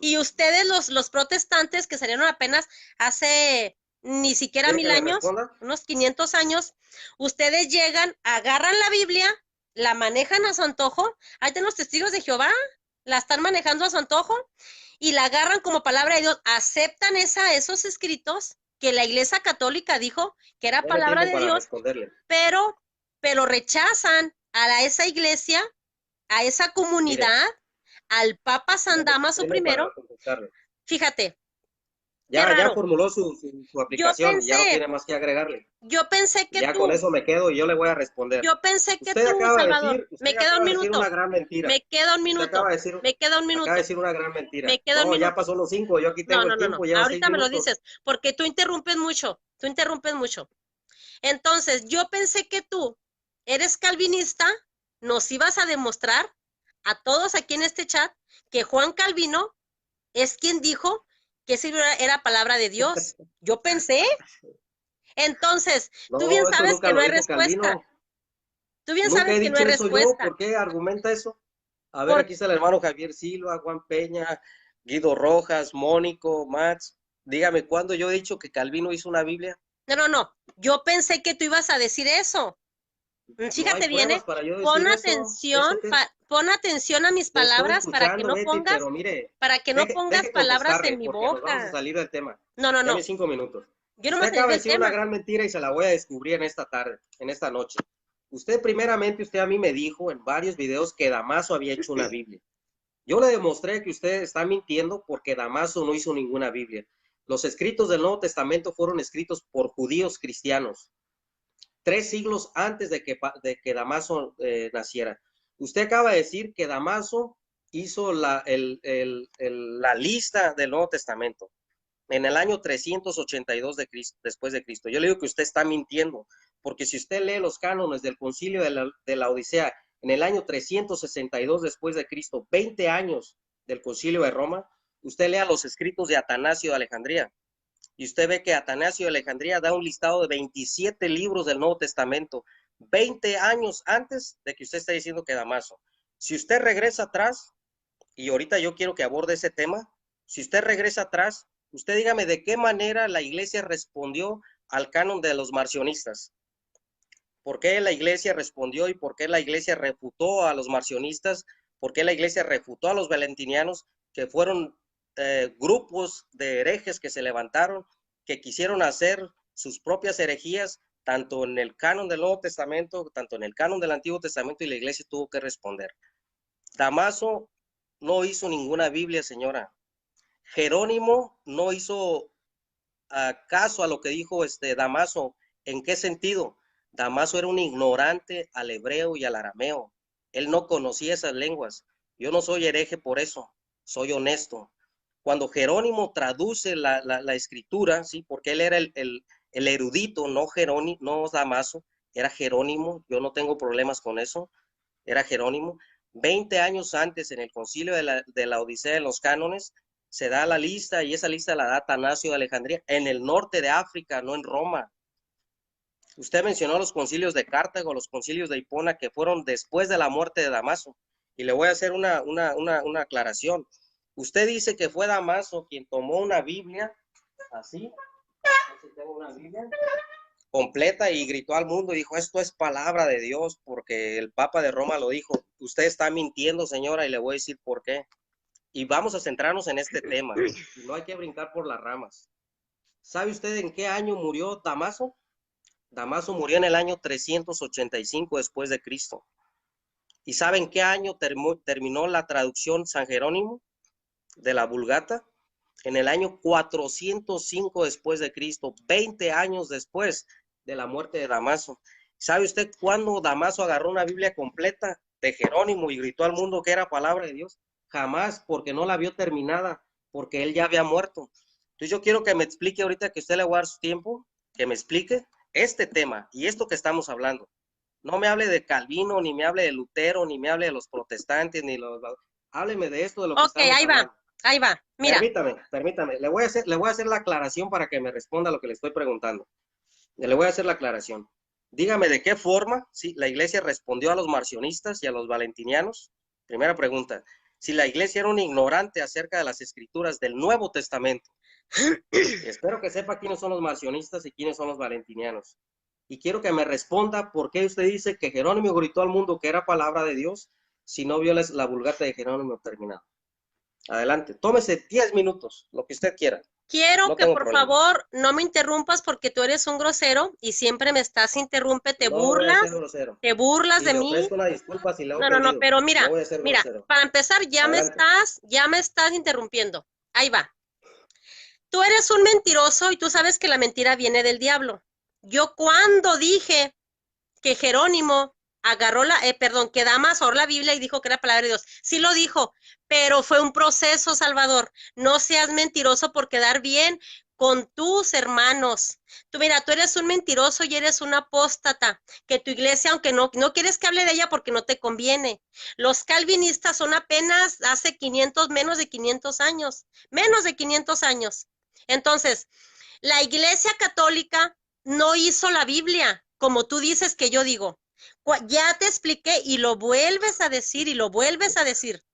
Y ustedes, los protestantes que salieron apenas hace ni siquiera ¿Quiere 1000 que le años, responda? unos 500 años, ustedes llegan, agarran la Biblia, la manejan a su antojo, ahí están los testigos de Jehová, la están manejando a su antojo y la agarran como palabra de Dios, aceptan esos escritos que la Iglesia Católica dijo que era Tiene palabra tiempo de para Dios, responderle. pero, pero rechazan esa iglesia, a esa Mire, comunidad, al Papa San Damaso tiene para primero. contestarle. Fíjate, qué Ya raro. formuló su Yo aplicación, ya no pensé, tiene más que agregarle. yo pensé que Ya con tú, eso me quedo y yo le voy a responder. yo pensé que tú, Salvador, Usted acaba de decir una gran mentira. me queda un Usted acaba minuto, de decir, me queda un acaba de minuto, decir una gran mentira. me queda un No, ya minuto. pasó los 5, yo aquí No, tengo el no, no, tiempo, no. lleva seis Ahorita me lo minutos. dices, porque tú interrumpes mucho, tú interrumpes mucho. Entonces, yo pensé que tú eres calvinista, nos ibas a demostrar a todos aquí en este chat que Juan Calvino es quien dijo que ese libro era palabra de Dios. Yo pensé. Entonces, tú bien No, eso sabes nunca que no lo hay dijo respuesta. Calvino. Tú bien Nunca sabes he que no hay dicho eso yo. respuesta. ¿Por qué argumenta eso? A ver, Por... aquí está el hermano Javier Silva, Juan Peña, Guido Rojas, Mónico, Max. Dígame, ¿cuándo yo he dicho que Calvino hizo una Biblia? No, no, no. Yo pensé que tú ibas a decir eso. No hay Fíjate bien, pruebas para yo decir eso. ¿Eso qué? pon atención a mis Te estoy palabras escuchando, Betty, pero mire, para que no pongas deje palabras en contestarle mi porque nos vamos a boca. salir del tema. No, no, Deme no. 5 minutos. Yo no me Usted voy a salir acaba de del decir una tema. gran mentira y se la voy a descubrir en esta tarde, en esta noche. Usted a mí me dijo en varios videos que Damaso había hecho una Biblia. Yo le demostré que usted está mintiendo porque Damaso no hizo ninguna Biblia. Los escritos del Nuevo Testamento fueron escritos por judíos cristianos, 3 siglos antes de que Damaso naciera. Usted acaba de decir que Damaso hizo la lista del Nuevo Testamento en el año 382 de Cristo, después de Cristo. Yo le digo que usted está mintiendo, porque si usted lee los cánones del concilio de la Odisea en el año 362 después de Cristo, 20 años del concilio de Roma, usted lea los escritos de Atanasio de Alejandría y usted ve que Atanasio de Alejandría da un listado de 27 libros del Nuevo Testamento, 20 años antes de que usted esté diciendo que Damaso. Si usted regresa atrás, y ahorita yo quiero que aborde ese tema, si usted regresa atrás, usted dígame de qué manera la iglesia respondió al canon de los marcionistas. ¿Por qué la iglesia respondió y por qué la iglesia refutó a los marcionistas? ¿Por qué la iglesia refutó a los valentinianos, que fueron grupos de herejes que se levantaron, que quisieron hacer sus propias herejías, tanto en el canon del Nuevo Testamento, tanto en el canon del Antiguo Testamento, y la iglesia tuvo que responder? Damaso no hizo ninguna Biblia, señora. Jerónimo no hizo caso a lo que dijo Damaso. ¿En qué sentido? Damaso era un ignorante al hebreo y al arameo. Él no conocía esas lenguas. Yo no soy hereje por eso, soy honesto. Cuando Jerónimo traduce la escritura, ¿sí? Porque él era el erudito, no Jerónimo, no Damaso, era Jerónimo, yo no tengo problemas con eso, era Jerónimo. 20 años antes, en el concilio de la Odisea, en los cánones, se da la lista y esa lista la da Atanasio de Alejandría en el norte de África, no en Roma. Usted mencionó los concilios de Cartago, los concilios de Hipona, que fueron después de la muerte de Damaso. Y le voy a hacer una aclaración. Usted dice que fue Damaso quien tomó una Biblia, así, tengo una Biblia completa, y gritó al mundo y dijo, esto es palabra de Dios, porque el Papa de Roma lo dijo. Usted está mintiendo, señora, y le voy a decir por qué. Y vamos a centrarnos en este tema. No hay que brincar por las ramas. ¿Sabe usted en qué año murió Damaso? Damaso murió en el año 385 después de Cristo. ¿Y saben qué año terminó la traducción San Jerónimo de la Vulgata? En el año 405 después de Cristo, 20 años después de la muerte de Damaso. ¿Sabe usted cuándo Damaso agarró una Biblia completa de Jerónimo y gritó al mundo que era palabra de Dios? Jamás, porque no la vio terminada, porque él ya había muerto. Entonces yo quiero que me explique ahorita, que usted le va a dar su tiempo, que me explique este tema y esto que estamos hablando. No me hable de Calvino, ni me hable de Lutero, ni me hable de los protestantes, ni los... Hábleme de esto, de lo que estamos hablando. Ahí va, mira. Permítame, le voy a hacer la aclaración para que me responda lo que le estoy preguntando. Le voy a hacer la aclaración. Dígame de qué forma, si la iglesia respondió a los marcionistas y a los valentinianos. Primera pregunta, si la iglesia era un ignorante acerca de las escrituras del Nuevo Testamento. Espero que sepa quiénes son los marcionistas y quiénes son los valentinianos. Y quiero que me responda por qué usted dice que Jerónimo gritó al mundo que era palabra de Dios si no vio la Vulgata de Jerónimo terminada. Adelante, tómese 10 minutos, lo que usted quiera. Quiero que por favor no me interrumpas porque tú eres un grosero y siempre me estás te te burlas de mí. Una disculpa si le he no, pero mira, para empezar ya me estás interrumpiendo. Ahí va. Tú eres un mentiroso y tú sabes que la mentira viene del diablo. Yo cuando dije que Jerónimo agarró que Damaso agarró la Biblia y dijo que era palabra de Dios. Sí lo dijo, pero fue un proceso, Salvador. No seas mentiroso por quedar bien con tus hermanos. Tú eres un mentiroso y eres un apóstata, que tu iglesia, aunque no quieres que hable de ella porque no te conviene. Los calvinistas son apenas hace menos de 500 años. Entonces, la iglesia católica no hizo la Biblia, como tú dices que yo digo. Ya te expliqué y lo vuelves a decir y lo vuelves a decir.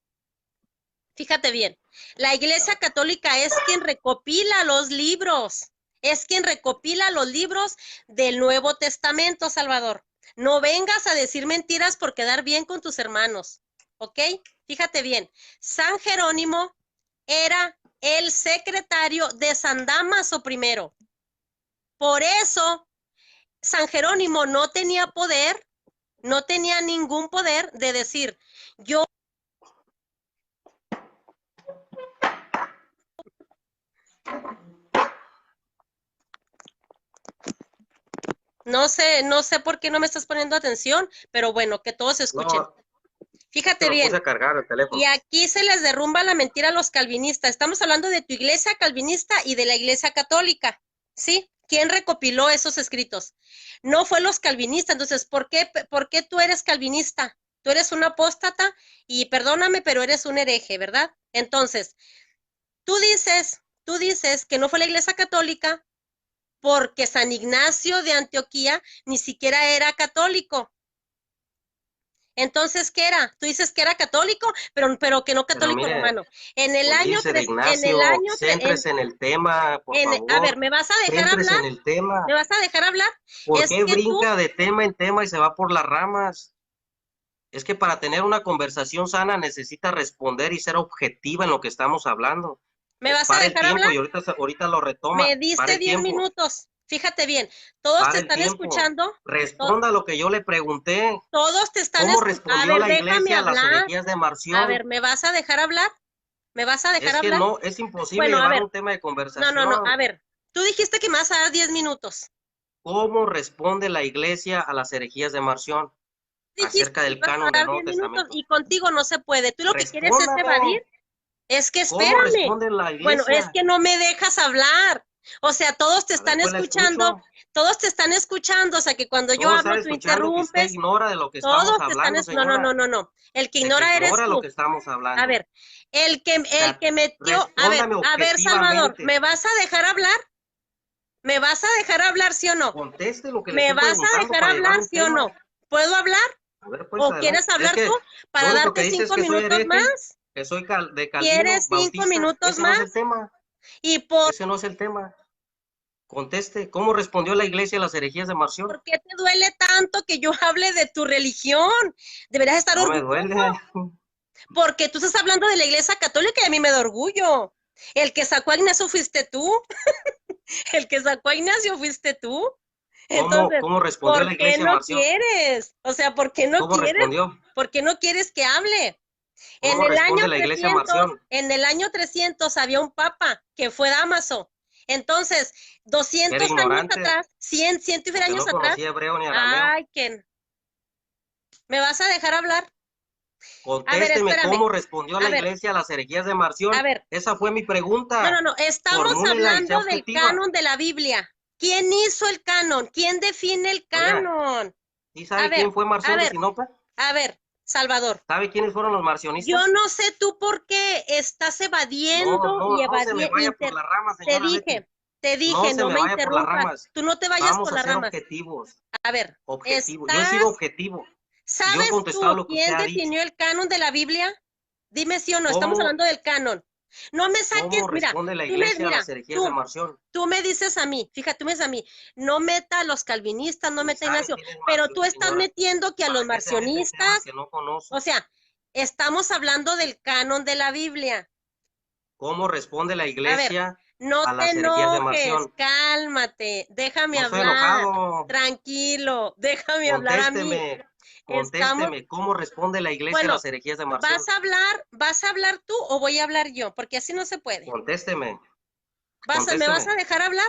Fíjate bien, la iglesia católica es quien recopila los libros, del Nuevo Testamento, Salvador. No vengas a decir mentiras por quedar bien con tus hermanos, ¿ok? Fíjate bien, San Jerónimo era el secretario de San Damaso I. Por eso, San Jerónimo no tenía poder, no tenía ningún poder de decir, yo no sé por qué no me estás poniendo atención, pero bueno, que todos escuchen. No, fíjate bien. Puse a cargar el teléfono. Y aquí se les derrumba la mentira a los calvinistas. Estamos hablando de tu iglesia calvinista y de la iglesia católica, ¿sí? ¿Quién recopiló esos escritos? No fue los calvinistas. Entonces, ¿por qué tú eres calvinista? Tú eres un apóstata y perdóname, pero eres un hereje, ¿verdad? Entonces, tú dices que no fue la iglesia católica porque San Ignacio de Antioquía ni siquiera era católico. Entonces, ¿qué era? Tú dices que era católico, pero que no católico romano. En el año... Céntrese en el tema, por favor. A ver, ¿me vas a dejar hablar? En el tema. ¿Me vas a dejar hablar? ¿Por qué brinca de tema en tema y se va por las ramas? Es que para tener una conversación sana necesita responder y ser objetiva en lo que estamos hablando. ¿Me vas a dejar hablar? Y ahorita lo retoma. Me diste 10 minutos. Fíjate bien, todos te están escuchando. Responda lo que yo le pregunté. Todos te están escuchando. ¿Cómo respondió la iglesia a las herejías de Marción? A ver, ¿me vas a dejar hablar? ¿Me vas a dejar hablar? Es que no, es imposible llevar un tema de conversación. No, a ver, tú dijiste que me vas a dar 10 minutos. ¿Cómo responde la iglesia a las herejías de Marción? Acerca del canon del Nuevo Testamento. Y contigo no se puede. Tú lo que quieres es evadir. Es que espérame. Bueno, es que no me dejas hablar. O sea, todos te están escuchando, o sea, que cuando yo hablo tú interrumpes. Usted ignora de lo que estamos hablando, señora. No. El que ignora eres tú. Lo que estamos hablando. A ver, el que metió, a ver, Salvador, ¿me vas a dejar hablar? ¿Me vas a dejar hablar, sí o no? Conteste lo que ¿Me vas a dejar hablar, sí o no? ¿Puedo hablar? A ver, pues, ¿O quieres hablar tú para darte 5 minutos más? Que soy de Calvino. ¿Quieres 5 minutos más? No es el tema. Ese no es el tema. Conteste, ¿cómo respondió la iglesia a las herejías de Marción? ¿Por qué te duele tanto que yo hable de tu religión? Deberías estar orgulloso. Me duele. Porque tú estás hablando de la iglesia católica y a mí me da orgullo. El que sacó a Ignacio fuiste tú. El que sacó a Ignacio fuiste tú. Entonces, cómo respondió la ¿por qué iglesia, no Marción? quieres? O sea, ¿por qué no ¿Cómo quieres? respondió? ¿Por qué no quieres que hable? En ¿Cómo el año responde la iglesia, 300, Marción? en el año 300 había un papa que fue Dámaso. Entonces, Era 200 años ignorante, atrás, 100 y feria porque años no atrás, conocía hebreo ni arameo. ay, que ¿me vas a dejar hablar? A ver, Contésteme espérame. cómo respondió A la ver, iglesia a las herejías de a Marción. ver. Esa fue mi No, no, pregunta. no. Estamos Formúlela y sea hablando del objetiva. canon de la Biblia. ¿Quién hizo el canon? ¿Quién define el Oiga, canon? ¿sí A sabe quién ver, fue a Marción de ver, Sinope? a ver, Salvador. ¿Sabe quiénes fueron los Yo marcionistas? no sé tú por qué estás No, evadiendo no, y no se me evadiendo. vaya por las ramas, Te señora Betty. dije, te No dije, se no me me vaya por las interrumpas. ramas. Tú no te vayas Vamos por a las ser ramas. objetivos. A ver, Objetivo. Yo he sido ¿estás, objetivo. Y yo he sabes contestado tú lo que usted quién ha dicho. definió el canon de la Biblia? Dime sí o no, estamos ¿Cómo, hablando del canon. No me saques, cómo mira, responde la iglesia a las herejías de tú, Marción? tú me dices a mí, fíjate, tú me dices a mí, no meta a los calvinistas, no Ni meta a sabe Ignacio, quién es pero tú Marción, estás señora. metiendo que a los ¿Para qué se mete en temas marcionistas, que no conoce? o sea, estamos hablando del canon de la Biblia. ¿Cómo responde la A ver, iglesia no a te las herejías de enojes, Marción? cálmate, déjame No estoy hablar, enojado. tranquilo, déjame hablar a mí. Contésteme, Estamos, contésteme. ¿Cómo responde la iglesia a bueno, las herejías de Marción? vas a hablar tú o voy a hablar yo? Porque así no se puede. Contésteme, ¿Me vas a contésteme. dejar hablar?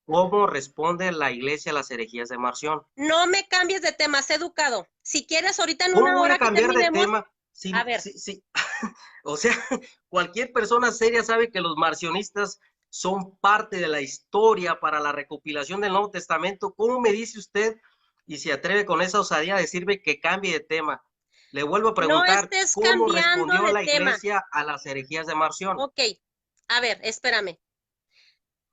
¿Cómo responde la iglesia a las herejías de Marción? No me cambies de tema, sé educado. Si quieres, ahorita en ¿Cómo una voy a hora que cambiar de terminemos, tema? a ver, O sea, cualquier persona seria sabe que los marcionistas son parte de la historia para la recopilación del Nuevo Testamento. ¿Cómo me dice usted y se atreve con esa osadía a decirme que cambie de tema? Le vuelvo a no preguntar, estés ¿cómo cambiando respondió de la tema. iglesia a las herejías de Marción? Ok, a ver, espérame.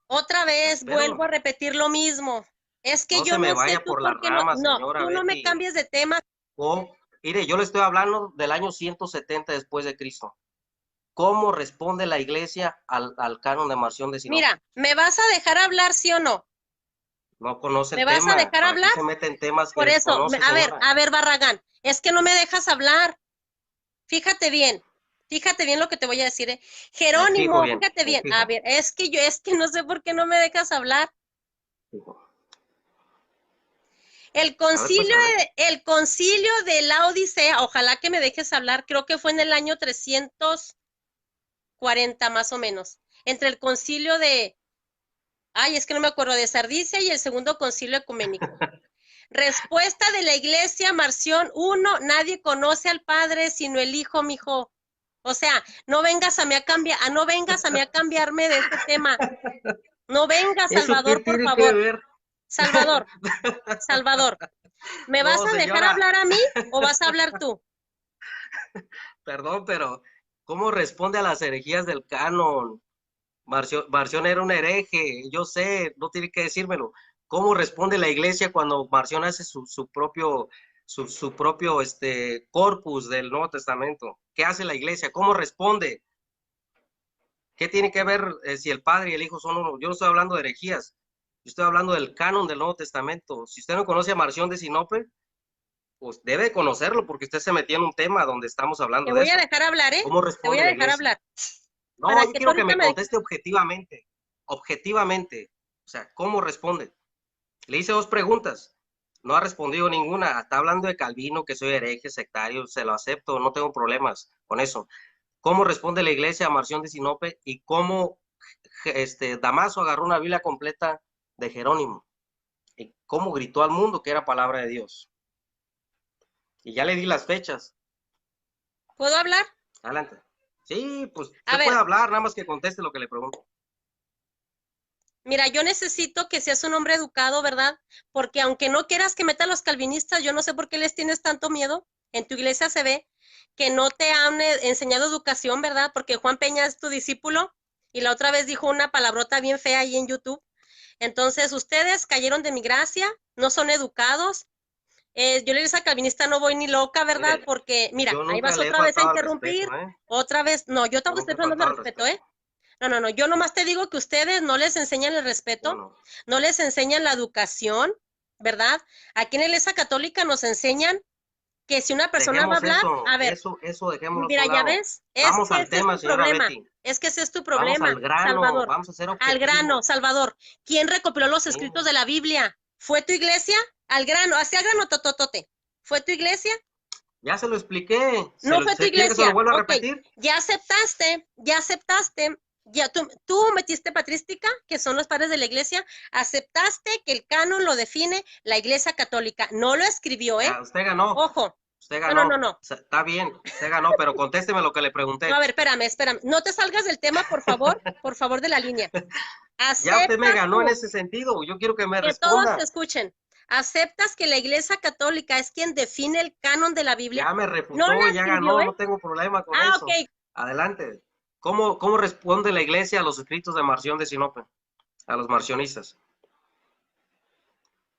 Otra vez vuelvo a Espero, repetir lo mismo. Es que no yo se me no sé vaya tú por las por qué no, ramas, no, señora tú no me Betty. cambies de tema. Mire, yo le estoy hablando del año 170 después de Cristo. ¿Cómo responde la iglesia al canon de Marción de Sinope? Mira, ¿me vas a dejar hablar, sí o no? No conoce ¿Me el vas a tema. dejar ¿Para qué hablar? se mete en temas que Por eso, desconoce, señora? a ver, Barragán, es que no me dejas hablar. Fíjate bien lo que te voy a decir, ¿eh? Me fijo Jerónimo, bien, fíjate me bien. A fijo. ver, es que no sé por qué no me dejas hablar. Fijo. A ver, pues, a ver. El concilio de la Odisea, ojalá que me dejes hablar, creo que fue en el año 340 más o menos, entre el concilio de, ay, es que no me acuerdo, de Sardicia y el segundo concilio ecuménico. Respuesta de la iglesia, Marción 1, nadie conoce al Padre sino el Hijo, mijo. O sea, no vengas a mí a cambiarme de este tema. No vengas, ¿Eso qué Salvador, por tiene que favor. ver? Salvador, Salvador, ¿me vas No, a dejar señora, hablar a mí o vas a hablar tú? perdón, pero ¿cómo responde a las herejías del canon? Marción era un hereje, yo sé, no tiene que decírmelo. ¿Cómo responde la iglesia cuando Marción hace su propio, su propio corpus del Nuevo Testamento? ¿Qué hace la iglesia? ¿Cómo responde? ¿Qué tiene que ver si el Padre y el Hijo son uno? Yo no estoy hablando de herejías, yo estoy hablando del canon del Nuevo Testamento. Si usted no conoce a Marción de Sinope, pues debe conocerlo porque usted se metió en un tema donde estamos Te hablando de voy a eso. dejar hablar, ¿eh? ¿Cómo Te voy responde a la dejar iglesia? hablar. No, Para yo que tú quiero que ahorita me me... conteste objetivamente, objetivamente. O sea, ¿cómo responde? Le hice dos preguntas, no ha respondido ninguna. Está hablando de Calvino, que soy hereje, sectario, se lo acepto, no tengo problemas con eso. ¿Cómo responde la iglesia a Marción de Sinope y cómo Damaso agarró una Biblia completa de Jerónimo? ¿Y cómo gritó al mundo que era palabra de Dios? Y ya le di las fechas. ¿Puedo hablar? Adelante. Sí, pues A usted puede ver, hablar, nada más que conteste lo que le pregunto. mira, yo necesito que seas un hombre educado, ¿verdad? Porque aunque no quieras que meta a los calvinistas, yo no sé por qué les tienes tanto miedo. En tu iglesia se ve que no te han enseñado educación, ¿verdad? Porque Juan Peña es tu discípulo y la otra vez dijo una palabrota bien fea ahí en YouTube. Entonces, ustedes cayeron de mi gracia, no son educados. Yo le dije a calvinista, no voy ni loca, ¿verdad? Mire, Porque, mira, yo ahí nunca vas le he otra vez a faltado al respeto, interrumpir, ¿eh? otra vez, no, yo Yo tampoco nunca estoy he hablando de faltado al respeto, ¿eh? respeto. No, no, no, yo nomás te digo que ustedes no les enseñan el respeto, Bueno, no les enseñan la educación, ¿verdad? Aquí en la iglesia católica nos enseñan que si una persona va a dejemos hablar, eso, a ver, eso dejémoslo a mira, un ya lado. ves, es Vamos que al ese es tema, tu señora problema, Betty. es que ese es tu Vamos problema, al grano, Salvador, vamos a ser al grano, objetivos. Salvador. ¿Quién recopiló los Sí, escritos de la Biblia? ¿Fue tu iglesia? Al grano, hacia el grano, tototote. ¿Fue tu iglesia? Ya se lo expliqué. No fue tu ¿Se quiere que se lo iglesia. vuelva a Ok, repetir? ya aceptaste, ya tú metiste patrística, que son los padres de la iglesia, aceptaste que el canon lo define la iglesia católica. No lo escribió, ¿eh? Ya, usted ganó. Ojo. Usted No, no, no, ganó. no. O sea, está bien, usted ganó, pero contésteme lo que le No, pregunté. a ver, espérame. No te salgas del tema, por favor de la línea. Ya usted me ¿Aceptas ganó en tú, ese sentido. Yo quiero que me que todos te responda. escuchen, aceptas que la iglesia católica es quien define el canon de la Biblia? Ya me No la refutó, ya escribió, ganó, ¿eh? no tengo problema con Ah, eso. ok. Adelante. ¿Cómo responde la iglesia a los escritos de Marción de Sinope? A los marcionistas.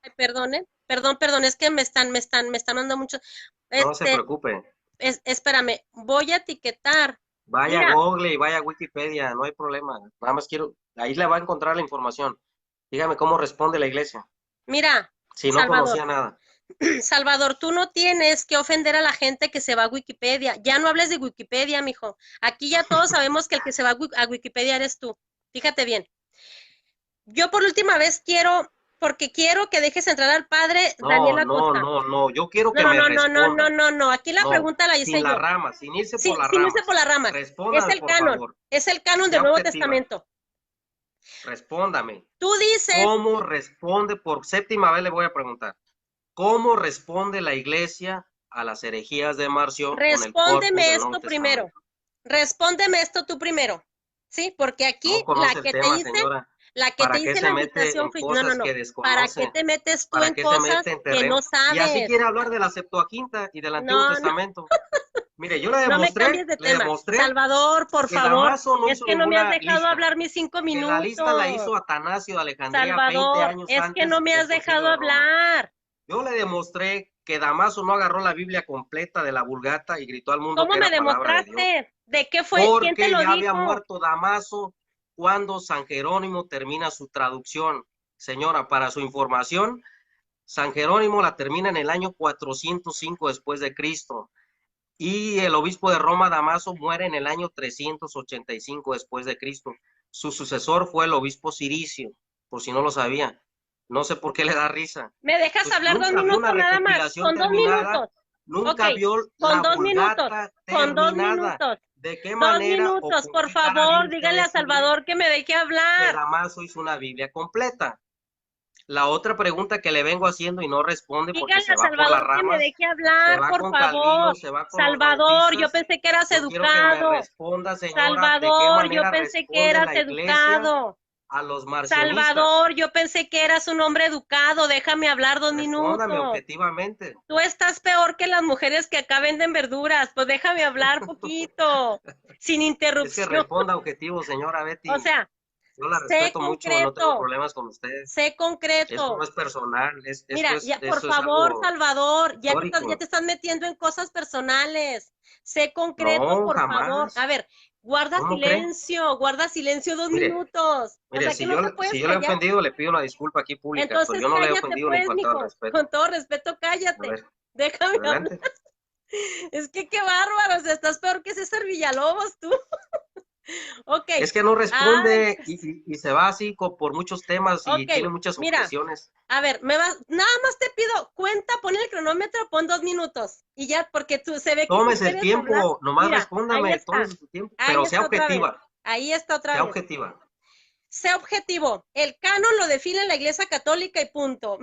Ay, perdón, es que me están dando mucho. No se Este, preocupe. espérame, voy a etiquetar. Vaya a Mira, Google y vaya a Wikipedia, no hay problema. Nada más quiero, ahí le va a encontrar la información. Dígame cómo responde la iglesia, mira, si no Salvador, conocía nada. Salvador, tú no tienes que ofender a la gente que se va a Wikipedia. Ya no hables de Wikipedia, mijo. Aquí ya todos sabemos que el que se va a Wikipedia eres tú. Fíjate bien. Yo por última vez porque quiero que dejes entrar al padre No, Daniel no, Acosta. no, no, yo quiero No, que no, me no, no, no, no, responda. no, no. Aquí la No, pregunta la sin hice la yo. rama, sin irse por las Sin irse por ramas. las ramas. Respóndame, por favor. Es el canon Sea del Nuevo objetiva. Testamento. Respóndame. Tú dices, ¿Cómo responde? Por séptima vez le voy a preguntar. ¿Cómo responde la iglesia a las herejías de Marción con el corpus respóndeme del Nuevo esto primero. Testamento? Respóndeme esto tú primero. ¿Sí? Porque aquí No conoce el tema, señora. la que te ¿Para qué hice se la mete invitación en fue, no, no, cosas no. que ¿Para qué desconoce? te metes tú ¿Para en qué se cosas mete en que no terreno? Y así sabes? quiere hablar de la Septuaginta y del Antiguo No, no, Testamento. Mire, yo no me cambies de le tema. demostré Salvador, por que favor, Damaso no es hizo que no me has ninguna dejado lista, hablar mis 5 que la lista la minutos. hizo Atanasio de Alejandría 20 Salvador, años es que no antes me has del dejado Concilio de Roma. hablar. Yo le demostré que Damaso no agarró la Biblia completa de la Vulgata y gritó al mundo ¿Cómo que me era palabra de Dios, demostraste? ¿De qué fue? ¿Quién te porque lo ya había dijo? muerto Damaso cuando San Jerónimo termina su traducción. Señora, para su información, San Jerónimo la termina en el año 405 después de Cristo y el obispo de Roma, Damaso, muere en el año 385 después de Cristo. Su sucesor fue el obispo Ciricio, por si no lo sabía. No sé por qué le da risa. ¿Me dejas Pues hablar 2 nunca vio una minutos nada más? recopilación Con 2 terminada, minutos. Ok, nunca vio con la 2 minutos. Vulgata Con 2 terminada. minutos. ¿De qué 2 manera o minutos, con por qué cara viene favor, usted a dígale a decirme Salvador que me deje que hablar. Damaso hizo una Biblia completa? La otra pregunta que le vengo haciendo y no responde porque Dígale se a va por las Salvador que me ramas, deje se hablar, va por con Calvino, favor. se va con los Salvador, yo bautistas. pensé que eras Yo quiero que me educado. responda, señora, de qué Salvador, yo manera pensé que responde eras la iglesia educado. a los marcionistas. Salvador, yo pensé que eras un hombre educado. Déjame hablar 2 Respóndame minutos. objetivamente. Tú estás peor que las mujeres que acá venden verduras. Pues déjame hablar poquito, sin Es que interrupción. responda objetivo, señora O Betty. sea, Yo la respeto mucho, no tengo problemas con usted. sé Esto no concreto. es personal, Mira, ya, por esto es favor, algo Salvador, ya te histórico. estás metiendo en cosas personales. Sé concreto, No, por favor. A jamás. ver, ¿Cómo cree? guarda silencio 2 Mire, minutos. O mire, sea que no te puedes si yo le he callar. ofendido, le pido una disculpa aquí pública, pero Entonces yo no le he cállate, ofendido ni pues, faltado al mijo. respeto. Con todo respeto, A cállate. ver, Déjame hablar. adelante. Es que qué bárbaro, o sea, estás peor que César Villalobos, tú. Ok. Es que no Ay, responde y se va así por muchos temas y ok. tiene muchas Mira, objeciones. a ver, nada más te pido cuenta, pon el cronómetro, pon 2 minutos. Y ya, porque tú se ve que tú Tómese el quieres hablar. tiempo, nomás Mira, ahí respóndame, está. tómese su tiempo, Ahí pero sea está otra vez. objetiva, Ahí está otra sea vez. objetiva. Sé objetivo. El canon lo define la Iglesia Católica y punto.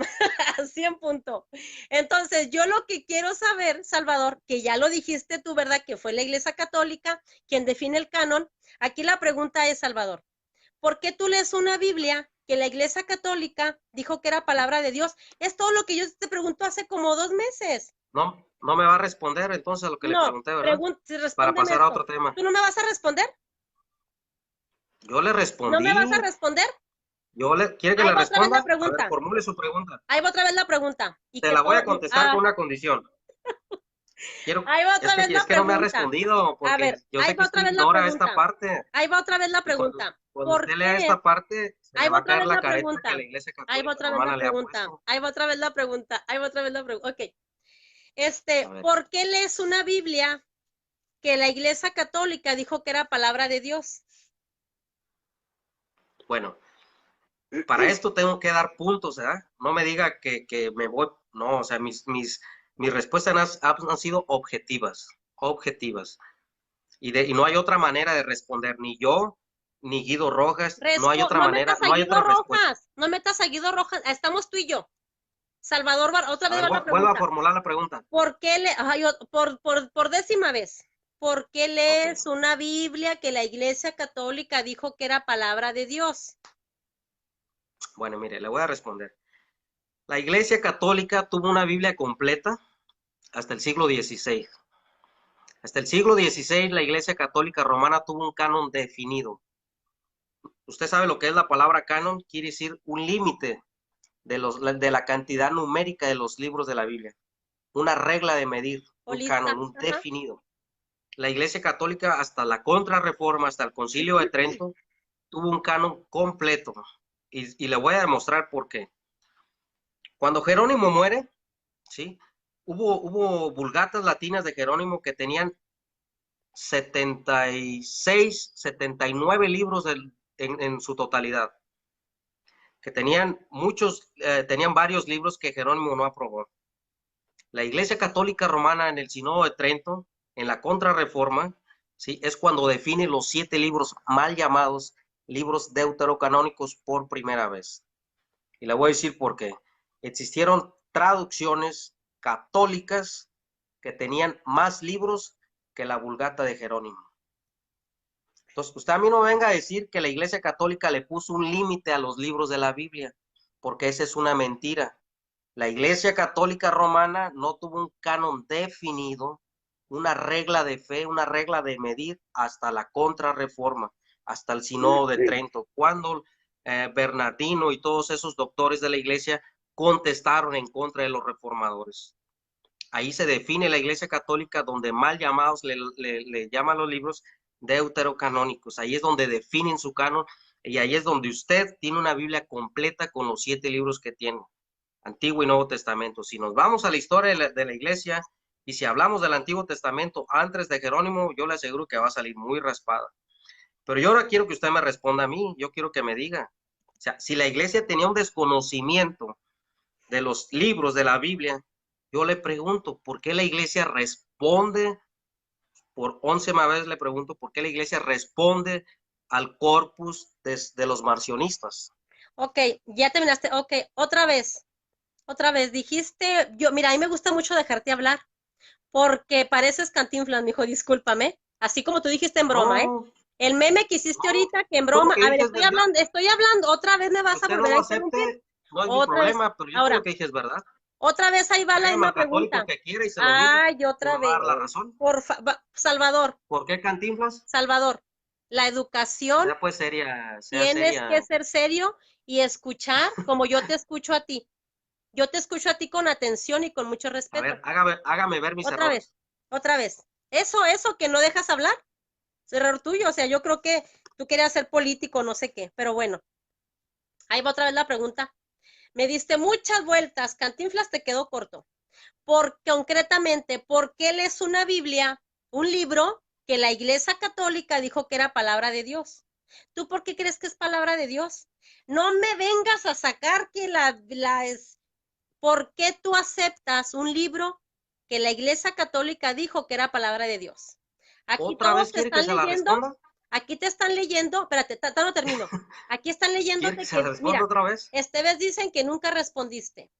Así en punto. Entonces, yo lo que quiero saber, Salvador, que ya lo dijiste tú, ¿verdad? Que fue la Iglesia Católica quien define el canon. Aquí la pregunta es, Salvador, ¿por qué tú lees una Biblia que la Iglesia Católica dijo que era palabra de Dios? Es todo lo que yo te pregunto hace como 2 meses. No, no me va a responder entonces a lo que le No, pregunté, ¿verdad? Para respóndeme pasar a esto. otro tema. ¿Tú no me vas a responder? Yo le ¿No me vas a respondí. responder? ¿Quiere que Ahí le va otra vez la responda? A ver, pregunta. formule su pregunta. Ahí va otra vez la pregunta. Y Te que la voy todo, a contestar con una condición. ahí va otra vez la Es que no me ha pregunta. respondido, A porque ver, yo ahí sé que va usted otra vez la ignora esta pregunta. parte. Ahí va otra vez la Y pregunta. cuando ¿Por usted lea qué? esta parte, se Ahí le va va a otra caer vez la la careta que pregunta. la Iglesia Ahí va Católica otra vez la Romana le ha pregunta. puesto. Ahí va otra vez la pregunta. Ahí va otra vez la pregunta. Ok. A ver, ¿Por qué lees una Biblia que la Iglesia Católica dijo que era palabra de Dios? bueno, Para esto tengo que dar puntos, ¿verdad? No me diga que me voy, no, o sea, mis respuestas han sido objetivas, objetivas. Y no hay otra manera de responder, ni yo, ni Guido Rojas, no hay otra No manera, metas a no hay Guido otra respuesta. Rojas, no metas a Guido Rojas, estamos tú y yo. Salvador, otra A vez ver, va la vuelvo a pregunta. formular la pregunta. ¿Por qué por décima vez? ¿Por qué Ok, lees una Biblia que la Iglesia Católica dijo que era palabra de Dios? bueno, mire, le voy a responder. La Iglesia Católica tuvo una Biblia completa hasta el siglo XVI. Hasta el siglo XVI la Iglesia Católica Romana tuvo un canon definido. Usted sabe lo que es la palabra canon, quiere decir un límite de la cantidad numérica de los libros de la Biblia. Una regla de medir, ¿O un lista? canon, un Ajá. definido. La Iglesia Católica hasta la Contrarreforma, hasta el Concilio de Trento, tuvo un canon completo. Y le voy a demostrar por qué. Cuando Jerónimo muere, ¿sí? Hubo vulgatas latinas de Jerónimo que tenían 76, 79 libros en su totalidad, que tenían varios libros que Jerónimo no aprobó. La Iglesia Católica Romana en el Sínodo de Trento, en la Contrarreforma, ¿sí? Es cuando define los 7 libros mal llamados libros deuterocanónicos por primera vez. Y le voy a decir por qué. Existieron traducciones católicas que tenían más libros que la Vulgata de Jerónimo. Entonces, usted a mí no venga a decir que la Iglesia Católica le puso un límite a los libros de la Biblia, porque esa es una mentira. La Iglesia Católica Romana no tuvo un canon definido, una regla de fe, una regla de medir hasta la Contrarreforma, hasta el Sínodo de Trento, cuando Bernardino y todos esos doctores de la Iglesia contestaron en contra de los reformadores. Ahí se define la Iglesia Católica, donde mal llamados le llaman los libros deuterocanónicos. Ahí es donde definen su canon y ahí es donde usted tiene una Biblia completa con los 7 libros que tiene, Antiguo y Nuevo Testamento. Si nos vamos a la historia de la Iglesia y si hablamos del Antiguo Testamento antes de Jerónimo, yo le aseguro que va a salir muy raspada. Pero yo ahora quiero que usted me responda a mí, yo quiero que me diga, o sea, si la Iglesia tenía un desconocimiento de los libros de la Biblia, yo le pregunto, ¿por qué la iglesia responde? Por 11 vez le pregunto, ¿por qué la iglesia responde al corpus de los marcionistas? Ok, ya terminaste. Ok, otra vez, dijiste, mira, a mí me gusta mucho dejarte hablar, porque pareces Cantinflas, mijo, discúlpame. Así como tú dijiste en broma, ¿eh? No, El meme que hiciste no, ahorita, que en yo lo broma, que a ver, dije es verdad. estoy hablando, otra vez me Que vas a usted no volver a lo interrumpir, acepte, no es mi otra vez. problema, pero yo lo Ahora, que dije es verdad. otra vez ahí va la Hágame misma al católico pregunta. que quiera y se lo digo. Ay, Y otra me va a vez. dar la razón. Salvador, ¿Por qué Cantinflas? Salvador, la educación Sea pues seria, sea tienes que seria. ser serio y escuchar como yo te escucho a ti. Yo te escucho a ti con atención y con mucho A ver, respeto. hágame ver mis Otra vez, errores. otra vez. Eso que no dejas hablar, es error tuyo. O sea, yo creo que tú querías ser político, no sé qué, pero bueno, ahí va otra vez la pregunta. Me diste muchas vueltas, Cantinflas te quedó corto. Concretamente, ¿por qué lees una Biblia, un libro que la Iglesia Católica dijo que era palabra de Dios? ¿Tú por qué crees que es palabra de Dios? No me vengas a sacar que la es. ¿Por qué tú aceptas un libro que la Iglesia Católica dijo que era palabra de Dios? Aquí ¿Otra todos vez te quiere que están se la leyendo, responda? aquí te están leyendo, espérate, no termino. Aquí están ¿Quiere que leyéndote se la que, responda mira, otra vez? vez dicen que nunca respondiste.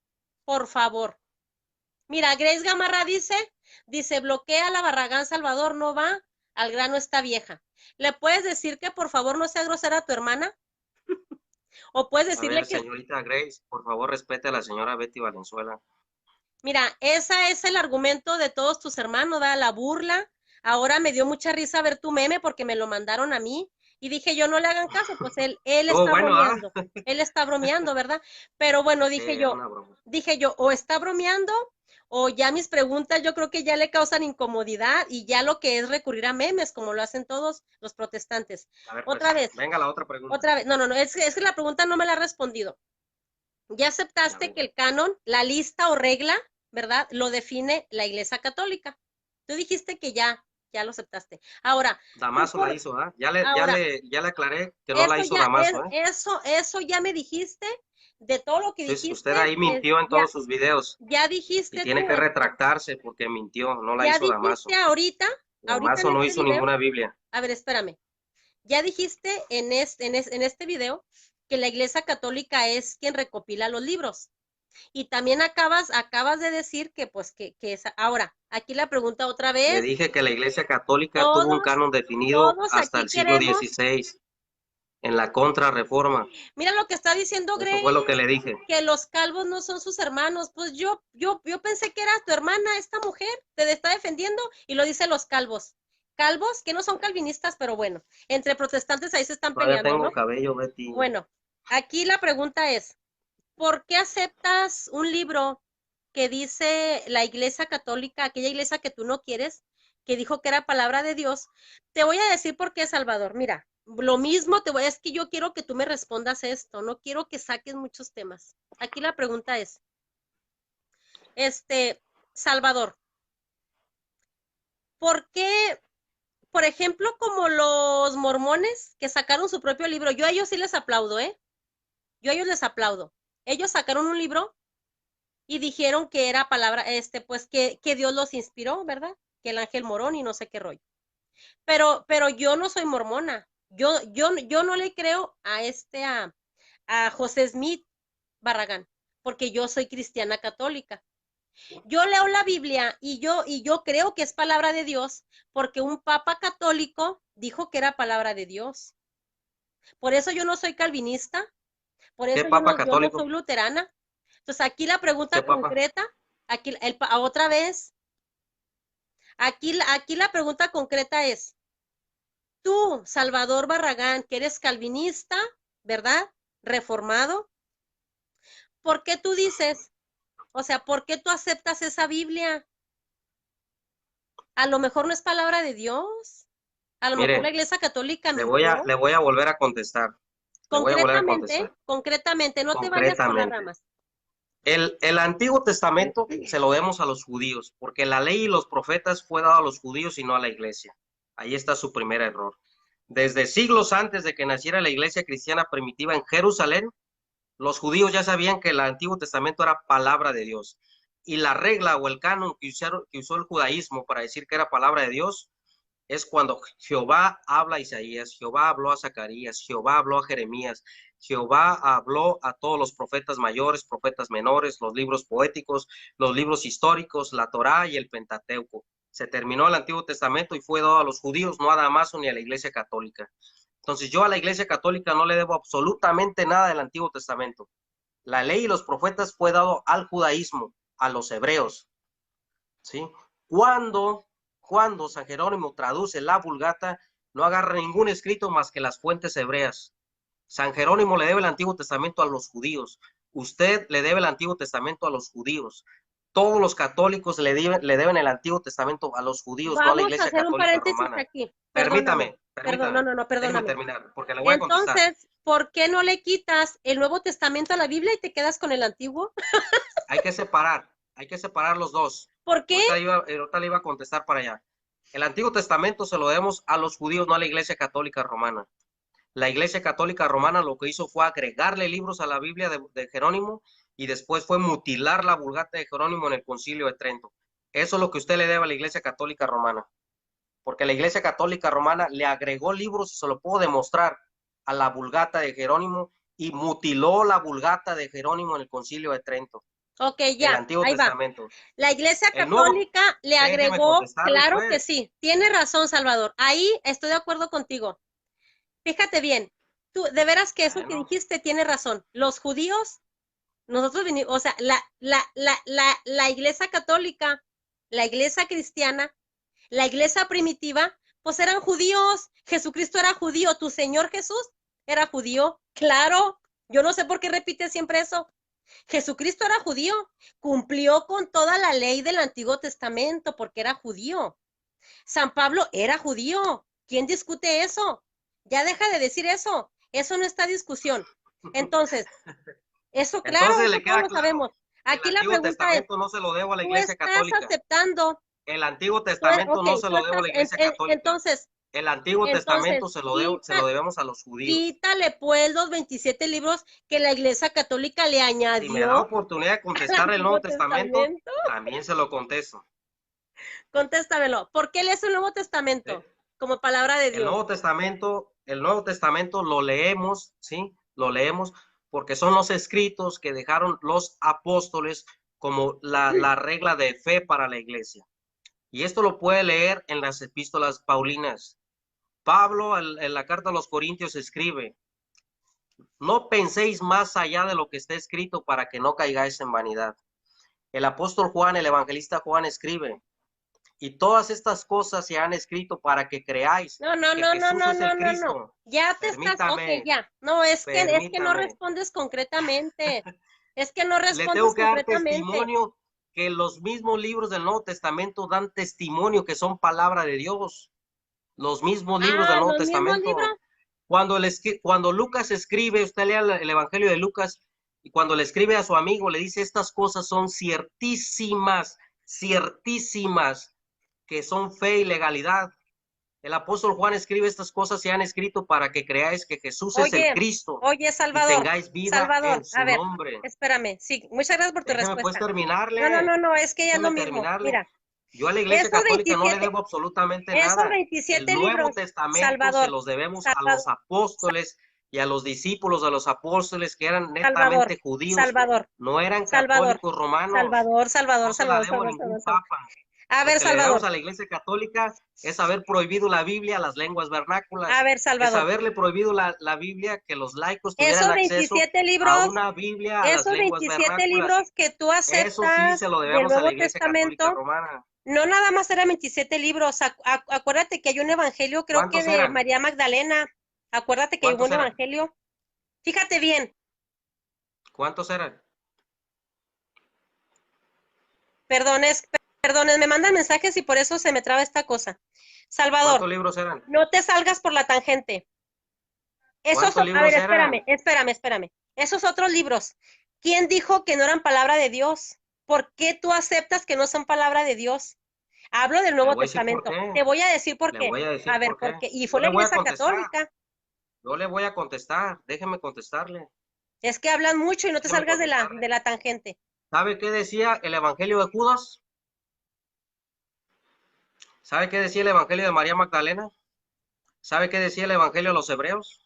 Por favor. Mira, Grace Gamarra dice, bloquea la Barragán Salvador, no va, al grano está vieja. ¿Le puedes decir que por favor no sea grosera a tu hermana? ¿O puedes A ver, decirle que, señorita Grace, por favor respete a la señora Betty Valenzuela. mira, ese es el argumento de todos tus hermanos, da la burla? Ahora me dio mucha risa ver tu meme porque me lo mandaron a mí y dije yo no le hagan caso, pues él Estuvo está bueno, ¿ah? bromeando, él está bromeando, ¿verdad? Pero bueno, Sí, era una broma. o está bromeando o ya mis preguntas yo creo que ya le causan incomodidad y ya lo que es recurrir a memes como lo hacen todos los protestantes. A ver, Otra pues, vez, venga la otra pregunta. no, es que la pregunta no me la ha respondido. Ya A aceptaste ver, que el canon, la lista o regla, ¿verdad? Lo define la Iglesia Católica. Tú dijiste que ya ya lo aceptaste. Ahora, Damaso la hizo, ¿ah? ahora, Ya le aclaré que no la hizo Damaso, ¿eh? eso ya me dijiste, de todo lo que Entonces, dijiste, usted ahí mintió en ya, todos sus videos ya y dijiste tiene tú que esto, retractarse porque mintió, no la ya hizo dijiste Damaso. ahorita en Damaso no este hizo video, ninguna Biblia. a ver, espérame, ya dijiste en este video que la Iglesia Católica es quien recopila los libros. Y también acabas de decir que, pues, que es, ahora, aquí la pregunta otra Le vez, dije que la Iglesia Católica tuvo un todos, canon definido todos hasta aquí el siglo queremos, XVI, en la Contrarreforma. mira lo que está diciendo Eso fue lo que Grace, le dije. que los calvos no son sus hermanos, pues yo pensé que era tu hermana, esta mujer, te está defendiendo, y lo dice los calvos. Calvos, que no son calvinistas, pero bueno, entre protestantes ahí se están Todavía peleando, tengo ¿no? cabello, Betty. Bueno, aquí la pregunta es, ¿por qué aceptas un libro que dice la Iglesia Católica, aquella iglesia que tú no quieres, que dijo que era palabra de Dios? Te voy a decir por qué, Salvador. Mira, lo mismo es que yo quiero que tú me respondas esto, no quiero que saques muchos temas. Aquí la pregunta es, Salvador, ¿por qué, por ejemplo, como los mormones que sacaron su propio libro? Yo a ellos sí les aplaudo, ¿eh? Yo a ellos les aplaudo. Ellos sacaron un libro y dijeron que era palabra, pues que Dios los inspiró, ¿verdad? Que el ángel morón y no sé qué rollo. Pero yo no soy mormona. Yo no le creo a José Smith Barragán, porque yo soy cristiana católica. Yo leo la Biblia y yo creo que es palabra de Dios, porque un papa católico dijo que era palabra de Dios. Por eso yo no soy calvinista, por ¿Qué eso papa yo no católico? soy luterana. Entonces aquí la ¿Qué pregunta papa? concreta, otra vez, aquí la pregunta concreta es, tú, Salvador Barragán, que eres calvinista, ¿verdad? Reformado, ¿por qué tú dices, o sea, por qué tú aceptas esa Biblia? A lo mejor no es palabra de Dios, a lo mejor la Mire, Iglesia Católica mintió. le voy a volver a contestar. Le voy a volver a contestar. Concretamente, no te vayas por las Concretamente. ramas. El Antiguo Testamento se lo demos a los judíos, porque la ley y los profetas fue dado a los judíos y no a la iglesia. Ahí está su primer error. Desde siglos antes de que naciera la iglesia cristiana primitiva en Jerusalén, los judíos ya sabían que el Antiguo Testamento era palabra de Dios. Y la regla o el canon que usó el judaísmo para decir que era palabra de Dios es cuando Jehová habla a Isaías, Jehová habló a Zacarías, Jehová habló a Jeremías, Jehová habló a todos los profetas mayores, profetas menores, los libros poéticos, los libros históricos, la Torá y el Pentateuco. Se terminó el Antiguo Testamento y fue dado a los judíos, no a Damaso ni a la Iglesia Católica. Entonces yo a la Iglesia Católica no le debo absolutamente nada del Antiguo Testamento. La ley y los profetas fue dado al judaísmo, a los hebreos. ¿Sí? Cuando, cuando San Jerónimo traduce la Vulgata, no agarra ningún escrito más que las fuentes hebreas. San Jerónimo le debe el Antiguo Testamento a los judíos. Usted le debe el Antiguo Testamento a los judíos. Todos los católicos le deben el Antiguo Testamento a los judíos, no a la Vamos a Iglesia hacer un Católica paréntesis Romana. aquí. Perdóname. Permítame, No, permítame. no, no, Déjeme perdóname. terminar, porque le voy a contestar. Entonces, ¿por qué no le quitas el Nuevo Testamento a la Biblia y te quedas con el Antiguo? Hay que separar los dos. ¿Por qué? Ahorita le iba a contestar para allá. El Antiguo Testamento se lo debemos a los judíos, no a la Iglesia Católica Romana. La Iglesia Católica Romana lo que hizo fue agregarle libros a la Biblia de Jerónimo y después fue mutilar la Vulgata de Jerónimo en el Concilio de Trento. Eso es lo que usted le debe a la Iglesia Católica Romana, porque la Iglesia Católica Romana le agregó libros, y se lo puedo demostrar, a la Vulgata de Jerónimo y mutiló la Vulgata de Jerónimo en el Concilio de Trento. Ok, El ya, Antiguo ahí va. Testamento. La Iglesia El Nuevo, Católica le déjeme agregó, contestarle claro que pues. sí, tiene razón, Salvador. Ahí estoy de acuerdo contigo. Fíjate bien, tú, de veras que eso que Bueno, dijiste tiene razón. Los judíos, nosotros vinimos, o sea, la Iglesia Católica, la Iglesia Cristiana, la Iglesia primitiva, pues eran judíos. Jesucristo era judío, tu Señor Jesús era judío. Claro, yo no sé por qué repite siempre eso. Jesucristo era judío, cumplió con toda la ley del Antiguo Testamento porque era judío. San Pablo era judío. ¿Quién discute eso? Ya deja de decir eso. Eso no está en discusión. Entonces, eso claro, entonces eso le todos queda lo sabemos. claro que el Aquí la Antiguo pregunta es, Testamento no se lo debo a la ¿tú Iglesia estás Católica. aceptando El Antiguo Testamento Ok, no se lo debo a la Iglesia Católica. entonces, El Antiguo Testamento se lo quita- debemos a los judíos. quítale pues los 27 libros que la Iglesia Católica le Si me da añadió oportunidad de al contestar el Antiguo Nuevo Testamento, Testamento. también se lo contesto. Contéstamelo. ¿Por qué lees el Nuevo ¿Sí? Testamento como palabra de Dios? El Nuevo Testamento lo leemos, ¿sí? Lo leemos porque son los escritos que dejaron los apóstoles como la regla de fe para la iglesia. Y esto lo puede leer en las epístolas paulinas. Pablo en la carta a los Corintios escribe: no penséis más allá de lo que está escrito para que no caigáis en vanidad. El apóstol Juan, el evangelista Juan escribe: y todas estas cosas se han escrito para que creáis No. que Jesús es el Cristo. Ya te estás, ok, Permítame, ya. No, es que no permítame. respondes concretamente. Es que no Le tengo respondes que dar concretamente. testimonio que los mismos libros del Nuevo Testamento dan testimonio que son palabra de Dios. Los mismos libros del Ah, Nuevo los mismos libros. Testamento. Cuando Lucas escribe, usted lea el Evangelio de Lucas, y cuando le escribe a su amigo, le dice: estas cosas son ciertísimas, ciertísimas, que son fe y legalidad. El apóstol Juan escribe: estas cosas se han escrito para que creáis que Jesús es el Cristo Oye, y Salvador, tengáis vida en Salvador, a su ver, nombre. espérame. Sí, muchas gracias por tu Déjeme pues respuesta. terminarle, No, es que ya es lo déjeme mismo. terminarle. Mira, Yo a la Iglesia esos Católica no le 27, debo absolutamente esos nada. El 27 Nuevo libros, Testamento se Salvador, los debemos a los Salvador, apóstoles y a los discípulos de los apóstoles, que eran Salvador, netamente judíos, Salvador, no eran Salvador, católicos romanos. Salvador, Salvador, No se la Salvador, debo a Salvador, ningún Salvador, Salvador. papa. A Lo ver, que le debemos Salvador, a la Iglesia Católica es haber prohibido la Biblia a las lenguas a vernáculas, ver, es Salvador. haberle prohibido la Biblia, que los laicos tuvieran Esos acceso 27 a libros, una Biblia a las esos lenguas 27 vernáculas. libros que tú Eso sí aceptas se lo del debemos a la Nuevo Iglesia Católica Testamento, Romana. no nada más eran 27 libros. Acuérdate que hay un evangelio, creo que ¿Cuántos de eran? María Magdalena. Acuérdate que hubo ¿Cuántos un eran? evangelio. Fíjate bien, ¿Cuántos eran? perdones, me mandan mensajes y por eso se me traba esta cosa. ¿Cuántos Salvador, libros eran? no te salgas por la tangente. ¿Cuántos A ver, libros eran? espérame. Esos otros libros, ¿quién dijo que no eran palabra de Dios? ¿Por qué tú aceptas que no son palabra de Dios? Hablo del Le Nuevo voy a decir por Testamento. qué. Te voy a decir por Le qué. voy a A decir ver, por ¿por qué. qué? Y Yo fue la le voy a Iglesia contestar. Católica. Yo le voy a contestar. Déjeme contestarle. Es que hablan mucho y no te Déjeme salgas de contestarle. la tangente. ¿Sabe qué decía el Evangelio de Judas? ¿Sabe qué decía el Evangelio de María Magdalena? ¿Sabe qué decía el Evangelio de los Hebreos?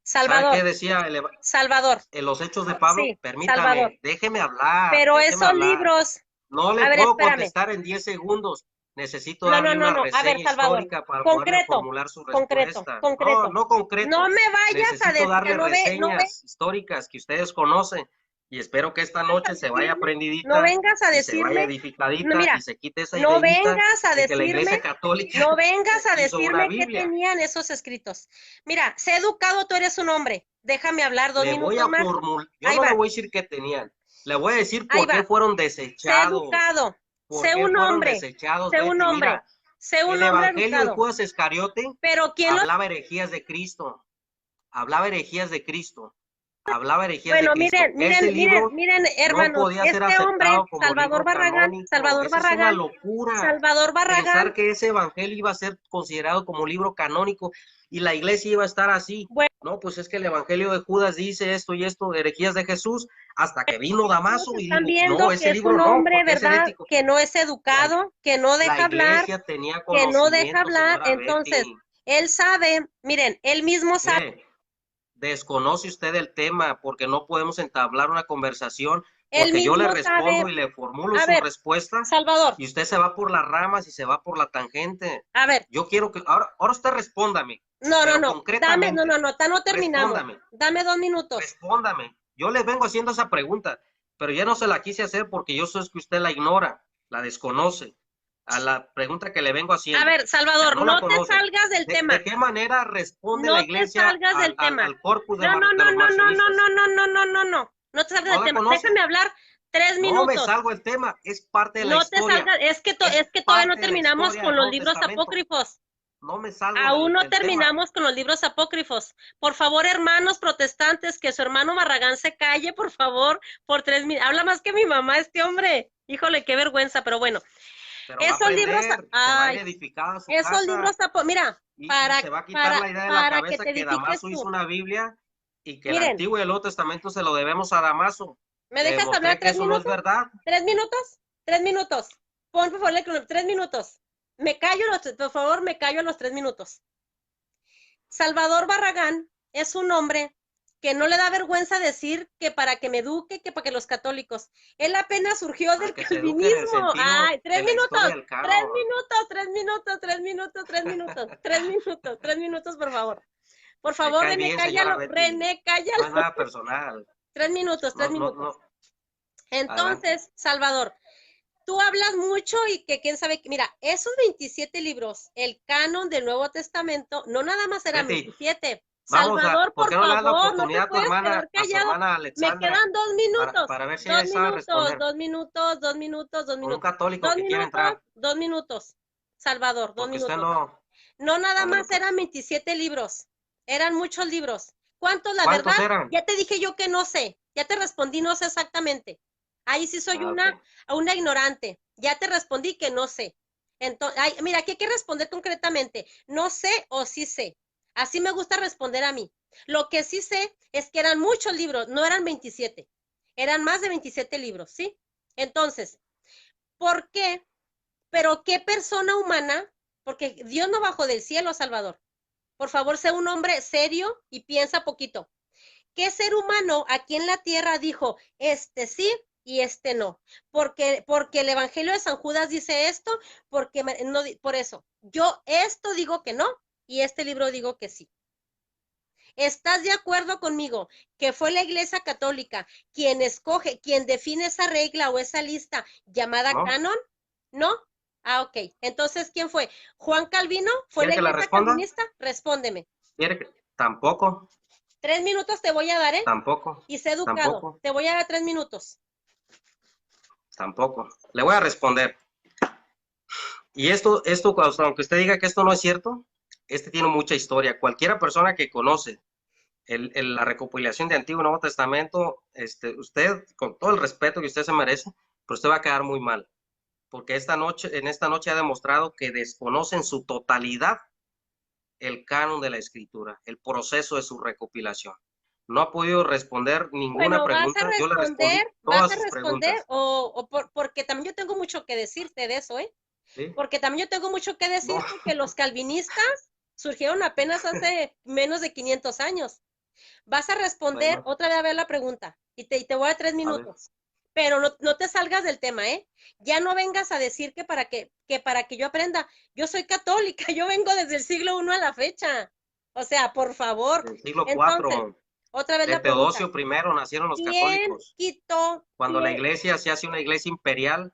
¿Sabe qué Salvador, decía Salvador, en los Hechos de Pablo? sí, Salvador. Permítame, déjeme hablar, Pero déjeme esos hablar. libros, No le a ver, puedo espérame. contestar en 10 segundos. Necesito darle una No. A ver, reseña Salvador, histórica para poderle concreto, formular su concreto, respuesta. No, concreto. no No concreto. me vayas a Necesito decir, darle no ve, reseñas históricas que ustedes conocen, y espero que esta noche se vaya no aprendidita vengas a y se vaya decirme, no, edificadita y mira, se quite esa no ideita vengas a de que la Iglesia decirme, Católica no vengas a hizo una decirme qué Biblia. tenían esos escritos. Mira, sé educado, tú eres un hombre. Déjame hablar dos Le voy minutos a más. formular, yo Ahí no le va, voy a decir qué tenían, le voy a decir ahí por qué va. fueron Sé desechados, educado, por qué fueron desechados. sé un Betty, hombre, mira, sé un el hombre Evangelio de educado. Judas Iscariote Pero ¿quién los... hablaba herejías de Cristo, hablaba herejías de Cristo, hablaba herejías de Bueno, Cristo. Ese libro miren, no hermanos, podía ser este hombre, aceptado como libro canónico. Esa es una locura. Salvador Pensar Barragán, que ese evangelio iba a ser considerado como libro canónico y la iglesia iba a estar así. bueno, No, pues es que el evangelio de Judas dice esto y esto, herejías de Jesús, hasta que vino todos Damaso y están dijo: no, viendo que ese es libro un no, hombre, porque es ¿verdad? herético. Que no es La, educado, que no la deja hablar, iglesia tenía que no deja conocimiento, hablar. señora Entonces, Betty. él sabe, miren, él mismo sabe. Mire, desconoce usted el tema porque no podemos entablar una conversación, Él porque yo le mismo sabe. respondo y le formulo A su ver, respuesta Salvador, y usted se va por las ramas y se va por la tangente. a ver, Yo quiero que ahora usted respóndame, no, pero dame, concretamente, no terminamos. respóndame, Dame 2 minutos. respóndame. Yo le vengo haciendo esa pregunta, pero ya no se la quise hacer porque yo sé que usted la ignora, la desconoce, a la pregunta que le vengo A haciendo. ver, O sea, Salvador, no la no te conoce. salgas del tema. ¿De qué manera responde la No te iglesia salgas del tema. al corpus de, No, de los marcionistas? no. No te salgas ¿No del la tema. conoce? Déjame hablar tres No me minutos. salgo del tema, es parte de la No te historia. salgas, Es es que todavía no parte de la terminamos historia del con los Nuevo libros Testamento. apócrifos. No me salgo Aún no del tema. terminamos con los libros apócrifos. Por favor, hermanos protestantes, que su hermano Barragán se calle, por favor, por 3 minutos. Habla más que mi mamá, este hombre. Híjole, qué vergüenza, pero bueno. pero va a Esos libros, aprender, se va a ir ay, edificada su esos libros, casa mira, y se va a quitar la idea de la que cabeza te que edifiques Damaso hizo tú. una Biblia y que el Miren, Antiguo y el Nuevo Testamento se lo debemos a Damaso. ¿me Le dejas demostré hablar que eso no es verdad. 3 minutos? 3 minutos. Pon, por favor, 3 minutos. Me callo, por favor, me callo a los 3 minutos. Salvador Barragán es un hombre que no le da vergüenza decir que para que me eduque, que para que los católicos. Él apenas surgió Para del que se eduque en el calvinismo. sentido Ay, tres de la historia minutos, del tres canon. minutos, 3 minutos, 3 minutos, 3 minutos, 3 minutos, 3 minutos, por favor. Por Me favor, cae René, bien, señora cállalo, Betty. René, No es cállalo. nada personal. 3 minutos, tres No, no, minutos. no. Adelante. Entonces, Salvador, tú hablas mucho y que quién sabe, mira, esos 27 libros, el canon del Nuevo Testamento, no nada más eran Betty, 27. vamos a, Salvador, ¿por por qué no le das la favor, no te oportunidad puedes quedar a su callado. hermana Me Alexandra quedan 2 minutos, para ver si dos ella sabe minutos, responder? 2 minutos, 2 minutos, dos Con un minutos, católico dos que quiere minutos, entrar, 2 minutos. Salvador, dos porque usted minutos. no. No nada Ándale, más pues. eran 27 libros, eran muchos libros. ¿Cuántos, la verdad? ¿Cuántos eran? Ya te dije yo que no sé, ya te respondí, no sé exactamente. Ahí sí soy Ah, ok. una ignorante, ya te respondí que no sé. Entonces, ay, mira, aquí hay que responder concretamente, no sé o sí sé. Así me gusta responder a mí. Lo que sí sé es que eran muchos libros, no eran 27, eran más de 27 libros, ¿sí? Entonces, ¿por qué? Pero ¿qué persona humana? Porque Dios no bajó del cielo, Salvador. Por favor, sé un hombre serio y piensa poquito. ¿Qué ser humano aquí en la tierra dijo, este sí y este no? Porque el Evangelio de San Judas dice esto, porque no, por eso, yo esto digo que no y este libro digo que sí. ¿Estás de acuerdo conmigo que fue la Iglesia Católica quien escoge, quien define esa regla o esa lista llamada ¿No? canon? ¿No? Ah, ok. Entonces, ¿quién fue? ¿Juan Calvino? ¿Fue ¿Quiere la que la Iglesia responda? Calvinista? Respóndeme. ¿Quiere que? Tampoco, 3 minutos te voy a dar, ¿eh? tampoco, Y sé educado. tampoco, Te voy a dar 3 minutos. tampoco. Le voy a responder. Y esto, aunque usted diga que esto no es cierto, este tiene mucha historia. Cualquiera persona que conoce la recopilación de Antiguo y Nuevo Testamento, usted, con todo el respeto que usted se merece, pero usted va a quedar muy mal, porque en esta noche ha demostrado que desconoce en su totalidad el canon de la escritura, el proceso de su recopilación. No ha podido responder ninguna Bueno, pregunta. Yo le respondí vas todas a sus responder preguntas. porque también yo tengo mucho que decirte de eso, ¿eh? ¿Sí? Porque también yo tengo mucho que No, decirte que los calvinistas surgieron apenas hace menos de 500 años. Vas a responder bueno, otra vez a ver la pregunta y te voy a dar tres a ver. minutos. Pero no, no te salgas del tema, ¿eh? Ya no vengas a decir que para que yo aprenda. Yo soy católica, yo vengo desde el siglo I a la fecha. O sea, por favor. Del siglo Entonces, IV otra vez de la pregunta. Teodosio I nacieron los ¿Quién católicos. quitó? Cuando la iglesia se hace una iglesia imperial,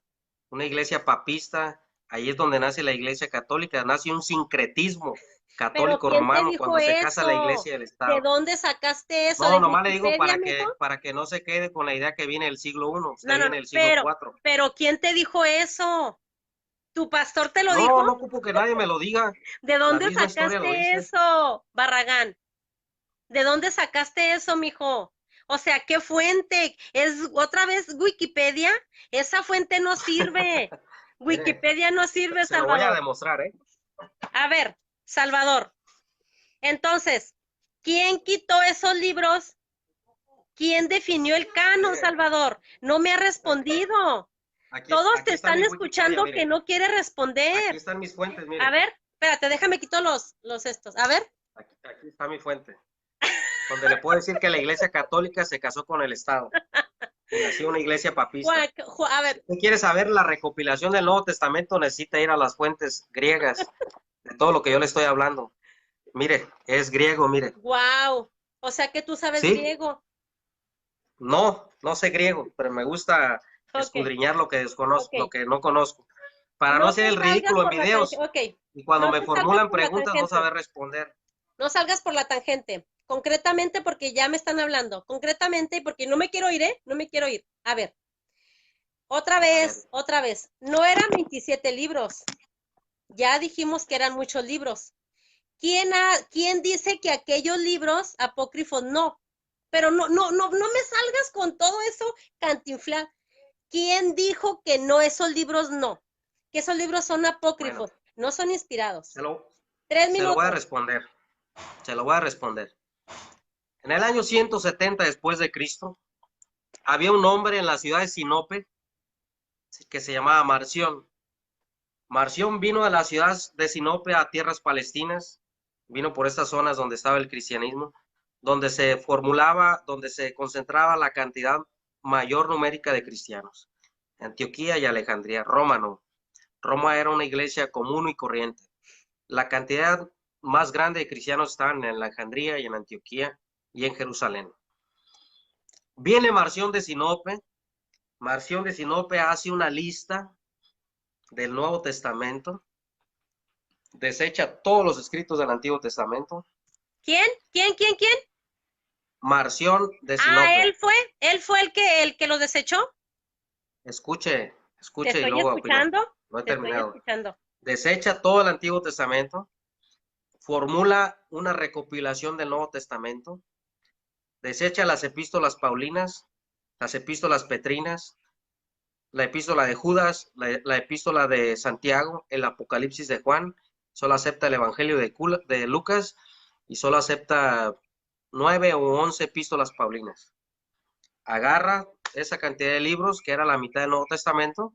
una iglesia papista, ahí es donde nace la iglesia católica, nace un sincretismo Pero católico ¿quién te romano dijo cuando se casa la eso? iglesia y el ¿De Estado. dónde sacaste eso? No, ¿De nomás le digo Wikipedia, mijo? para que no se quede con la idea que viene del siglo I, usted No, no, no, viene del siglo IV. pero ¿quién te dijo eso? ¿Tu pastor te lo dijo? No, no ocupo que nadie me lo diga, ¿De la dónde misma historia lo sacaste dice. eso, Barragán? ¿De dónde sacaste eso, mijo? O sea, ¿qué fuente? ¿Es otra vez Wikipedia? Esa fuente no sirve. Mire, Wikipedia no sirve, se lo voy a Salvador. demostrar, ¿eh? A ver, Salvador. Entonces, ¿quién quitó esos libros? ¿Quién definió el canon, Mire, Salvador? No me ha respondido. Todos te aquí está están mi Wikipedia, escuchando que mire. no quiere Aquí responder. están mis fuentes, A mire. ver, espérate, déjame quito los estos. A ver. Aquí está mi fuente, donde le puedo decir que la iglesia católica se casó con el Estado y nació una iglesia papista. A Si ver, usted quiere saber la recopilación del Nuevo Testamento, necesita ir a las fuentes griegas de todo lo que yo le estoy hablando. Mire, es griego, mire. wow. O sea que tú sabes ¿Sí? griego. No, no sé griego, pero me gusta Ok, escudriñar lo que desconozco, lo ok. que no conozco, para no No hacer te el salgas ridículo en por la tangente. videos Ok, y cuando no me te salgas formulan por la preguntas no tangente. saber responder. No salgas por la tangente. Concretamente porque ya me están hablando. Concretamente porque no me quiero ir, ¿eh? No me quiero ir. A ver, otra A ver, vez, otra vez. No eran 27 libros. Ya dijimos que eran muchos libros. ¿Quién dice que aquellos libros apócrifos no? Pero no me salgas con todo eso, Cantinflán. ¿Quién dijo que no, esos libros no? que esos libros son apócrifos, Bueno, no son inspirados. se lo, 3 se lo voy a minutos. responder. Se lo voy a responder. En el año 170 después de Cristo, había un hombre en la ciudad de Sinope que se llamaba Marción. Marción vino de la ciudad de Sinope a tierras palestinas, vino por estas zonas donde estaba el cristianismo, donde se formulaba, donde se concentraba la cantidad mayor numérica de cristianos. Antioquía y Alejandría, Roma no. Roma era una iglesia común y corriente. La cantidad más grande de cristianos estaban en Alejandría y en Antioquía y en Jerusalén. Viene Marción de Sinope. Marción de Sinope hace una lista del Nuevo Testamento, desecha todos los escritos del Antiguo Testamento. ¿Quién? ¿Quién? Marción de Ah, Sinope. él fue el que lo desechó. Escuche Te y estoy luego opinión. escuchando, No he te estoy terminado. escuchando. Desecha todo el Antiguo Testamento, formula una recopilación del Nuevo Testamento, desecha las epístolas paulinas, las epístolas petrinas, la epístola de Judas, la epístola de Santiago, el Apocalipsis de Juan, solo acepta el Evangelio de Lucas y solo acepta 9 o 11 epístolas paulinas. Agarra esa cantidad de libros, que era la mitad del Nuevo Testamento,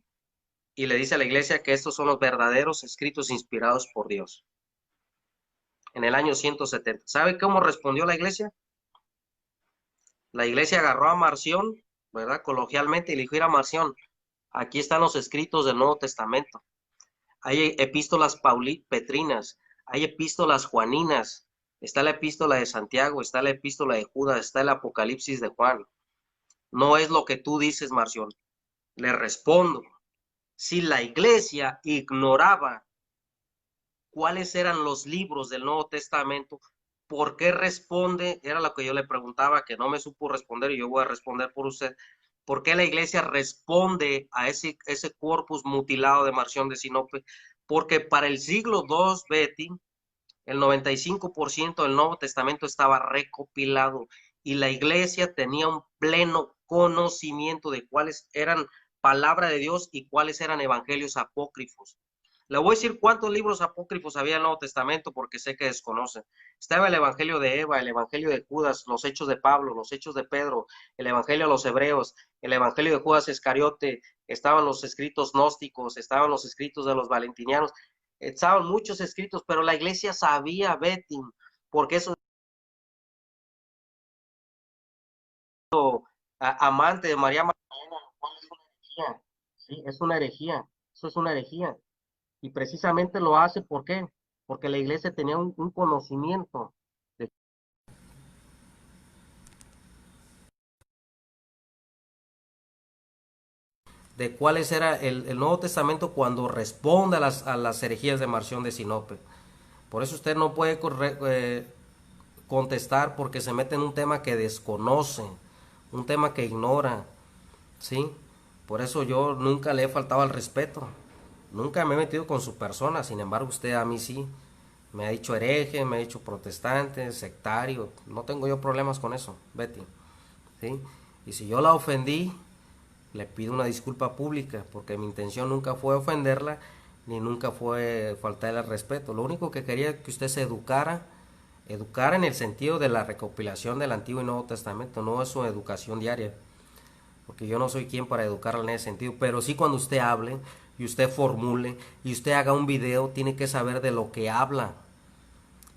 y le dice a la iglesia que estos son los verdaderos escritos inspirados por Dios. En el año 170. ¿Sabe cómo respondió la iglesia? La iglesia agarró a Marción, ¿verdad? Coloquialmente, y le dijo: mira, Marción, aquí están los escritos del Nuevo Testamento. Hay epístolas petrinas, hay epístolas juaninas, está la epístola de Santiago, está la epístola de Judas, está el Apocalipsis de Juan. No es lo que tú dices, Marción. Le respondo, si la iglesia ignoraba cuáles eran los libros del Nuevo Testamento, ¿por qué responde? Era lo que yo le preguntaba, que no me supo responder, y yo voy a responder por usted. ¿Por qué la iglesia responde a ese corpus mutilado de Marción de Sinope? Porque para el siglo II, Betty, el 95% del Nuevo Testamento estaba recopilado y la iglesia tenía un pleno conocimiento de cuáles eran palabra de Dios y cuáles eran evangelios apócrifos. Le voy a decir cuántos libros apócrifos había en el Nuevo Testamento porque sé que desconocen. Estaba el Evangelio de Eva, el Evangelio de Judas, los Hechos de Pablo, los Hechos de Pedro, el Evangelio a los Hebreos, el Evangelio de Judas Iscariote, estaban los escritos gnósticos, estaban los escritos de los valentinianos, estaban muchos escritos, pero la iglesia sabía, Betty, porque eso amante de María Magdalena, lo cual es una herejía. Sí, es una herejía, eso es una herejía. Y precisamente lo hace, ¿por qué? Porque la iglesia tenía un conocimiento de cuáles era el Nuevo Testamento cuando responde a las herejías de Marción de Sinope. Por eso usted no puede contestar porque se mete en un tema que desconoce, un tema que ignora, ¿sí? Por eso yo nunca le he faltado al respeto, nunca me he metido con su persona, sin embargo usted a mí sí, me ha dicho hereje, me ha dicho protestante, sectario, no tengo yo problemas con eso, Betty, ¿sí? Y si yo la ofendí, le pido una disculpa pública, porque mi intención nunca fue ofenderla, ni nunca fue faltarle al respeto. Lo único que quería es que usted se educara en el sentido de la recopilación del Antiguo y Nuevo Testamento, no es su educación diaria, porque yo no soy quien para educarla en ese sentido, pero sí cuando usted hable y usted formule y usted haga un video, tiene que saber de lo que habla.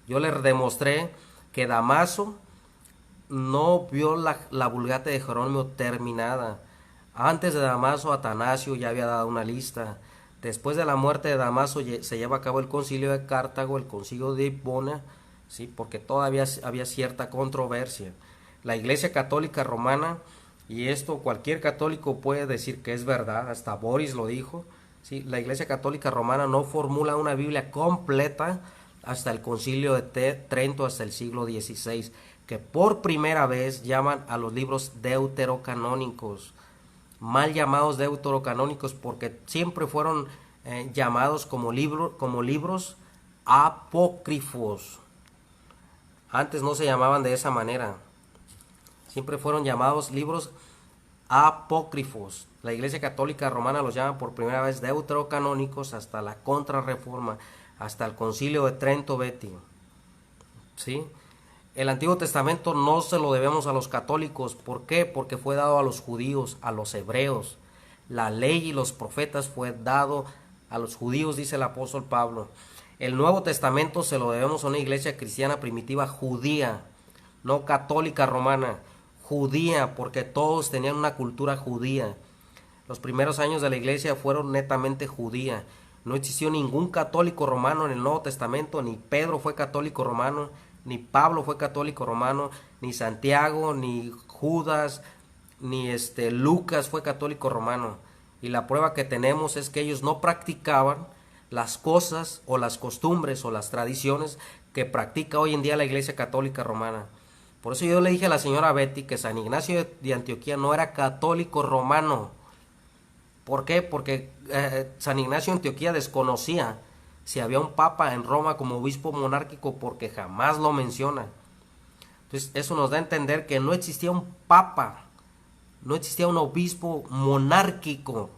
Yo le demostré que Damaso no vio la Vulgata de Jerónimo terminada. Antes de Damaso, Atanasio ya había dado una lista. Después de la muerte de Damaso se lleva a cabo el concilio de Cartago, el concilio de Hipona, ¿sí? Porque todavía había cierta controversia. La Iglesia Católica Romana, y esto cualquier católico puede decir que es verdad, hasta Boris lo dijo, ¿sí? La Iglesia Católica Romana no formula una Biblia completa hasta el concilio de Trento, hasta el siglo XVI, que por primera vez llaman a los libros deuterocanónicos, mal llamados deuterocanónicos porque siempre fueron llamados como libros apócrifos. Antes no se llamaban de esa manera, siempre fueron llamados libros apócrifos. La Iglesia Católica Romana los llama por primera vez deuterocanónicos hasta la Contrarreforma, hasta el Concilio de Trento, Betty. ¿Sí? El Antiguo Testamento no se lo debemos a los católicos. ¿Por qué? Porque fue dado a los judíos, a los hebreos. La ley y los profetas fue dado a los judíos, dice el apóstol Pablo. El Nuevo Testamento se lo debemos a una iglesia cristiana primitiva judía, no católica romana, judía, porque todos tenían una cultura judía. Los primeros años de la iglesia fueron netamente judía. No existió ningún católico romano en el Nuevo Testamento, ni Pedro fue católico romano, ni Pablo fue católico romano, ni Santiago, ni Judas, ni Lucas fue católico romano. Y la prueba que tenemos es que ellos no practicaban las cosas o las costumbres o las tradiciones que practica hoy en día la Iglesia Católica Romana. Por eso yo le dije a la señora Betty que San Ignacio de Antioquía no era católico romano. ¿Por qué? Porque San Ignacio de Antioquía desconocía si había un papa en Roma como obispo monárquico, porque jamás lo menciona. Entonces eso nos da a entender que no existía un papa, no existía un obispo monárquico,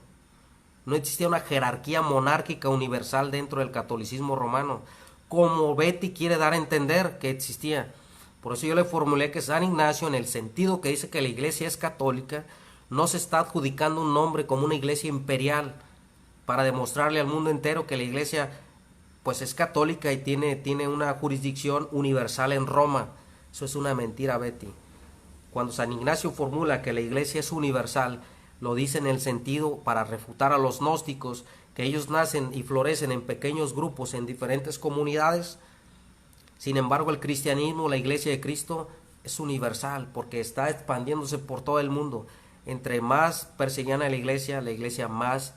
no existía una jerarquía monárquica universal dentro del catolicismo romano, como Betty quiere dar a entender que existía. Por eso yo le formulé que San Ignacio, en el sentido que dice que la iglesia es católica, no se está adjudicando un nombre como una iglesia imperial para demostrarle al mundo entero que la iglesia pues es católica y tiene una jurisdicción universal en Roma. Eso es una mentira, Betty. Cuando San Ignacio formula que la iglesia es universal, lo dice en el sentido para refutar a los gnósticos, que ellos nacen y florecen en pequeños grupos, en diferentes comunidades. Sin embargo, el cristianismo, la iglesia de Cristo, es universal porque está expandiéndose por todo el mundo. Entre más perseguían a la iglesia más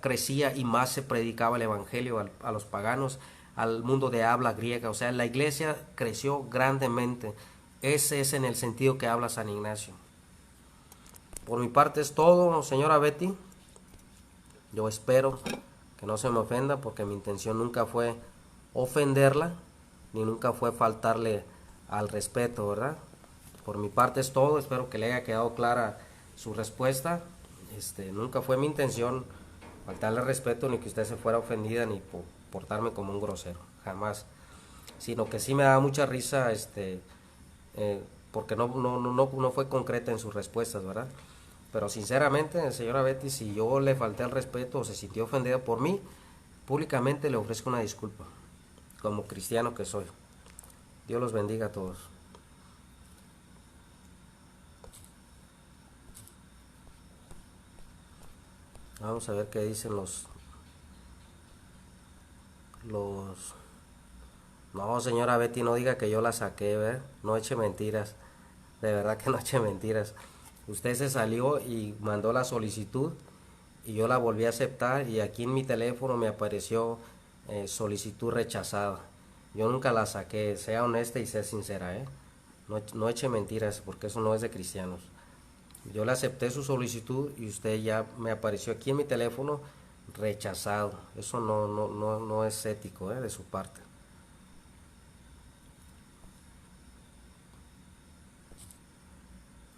crecía y más se predicaba el evangelio a los paganos, al mundo de habla griega. O sea, la iglesia creció grandemente. Ese es en el sentido que habla San Ignacio. Por mi parte es todo, señora Betty. Yo espero que no se me ofenda, porque mi intención nunca fue ofenderla, ni nunca fue faltarle al respeto, ¿verdad? Por mi parte es todo, espero que le haya quedado clara su respuesta. Nunca fue mi intención faltarle respeto, ni que usted se fuera ofendida, ni portarme como un grosero, jamás. Sino que sí me da mucha risa, porque no fue concreta en sus respuestas, ¿verdad? Pero sinceramente, señora Betty, si yo le falté al respeto o se sintió ofendida por mí, públicamente le ofrezco una disculpa, como cristiano que soy. Dios los bendiga a todos. Vamos a ver qué dicen los... No, señora Betty, no diga que yo la saqué, ¿ver? No eche mentiras. De verdad que no eche mentiras. Usted se salió y mandó la solicitud y yo la volví a aceptar, y aquí en mi teléfono me apareció solicitud rechazada. Yo nunca la saqué, sea honesta y sea sincera, ¿eh? No eche mentiras, porque eso no es de cristianos. Yo le acepté su solicitud y usted ya me apareció aquí en mi teléfono rechazado. Eso no es ético, de su parte.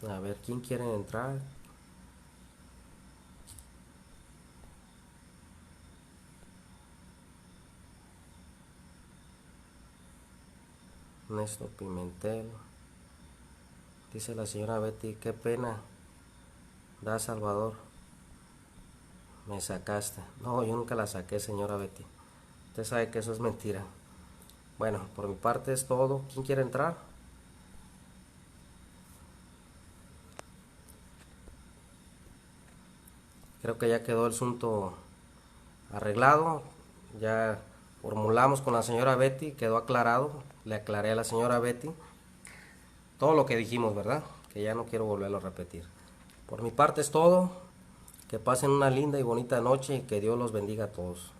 A ver, ¿quién quiere entrar? Néstor Pimentel. Dice la señora Betty, qué pena da, Salvador, me sacaste. No, yo nunca la saqué, señora Betty. Usted sabe que eso es mentira. Bueno, por mi parte es todo. ¿Quién quiere entrar? Creo que ya quedó el asunto arreglado. Ya formulamos con la señora Betty, quedó aclarado. Le aclaré a la señora Betty todo lo que dijimos, ¿verdad? Que ya no quiero volverlo a repetir. Por mi parte es todo. Que pasen una linda y bonita noche y que Dios los bendiga a todos.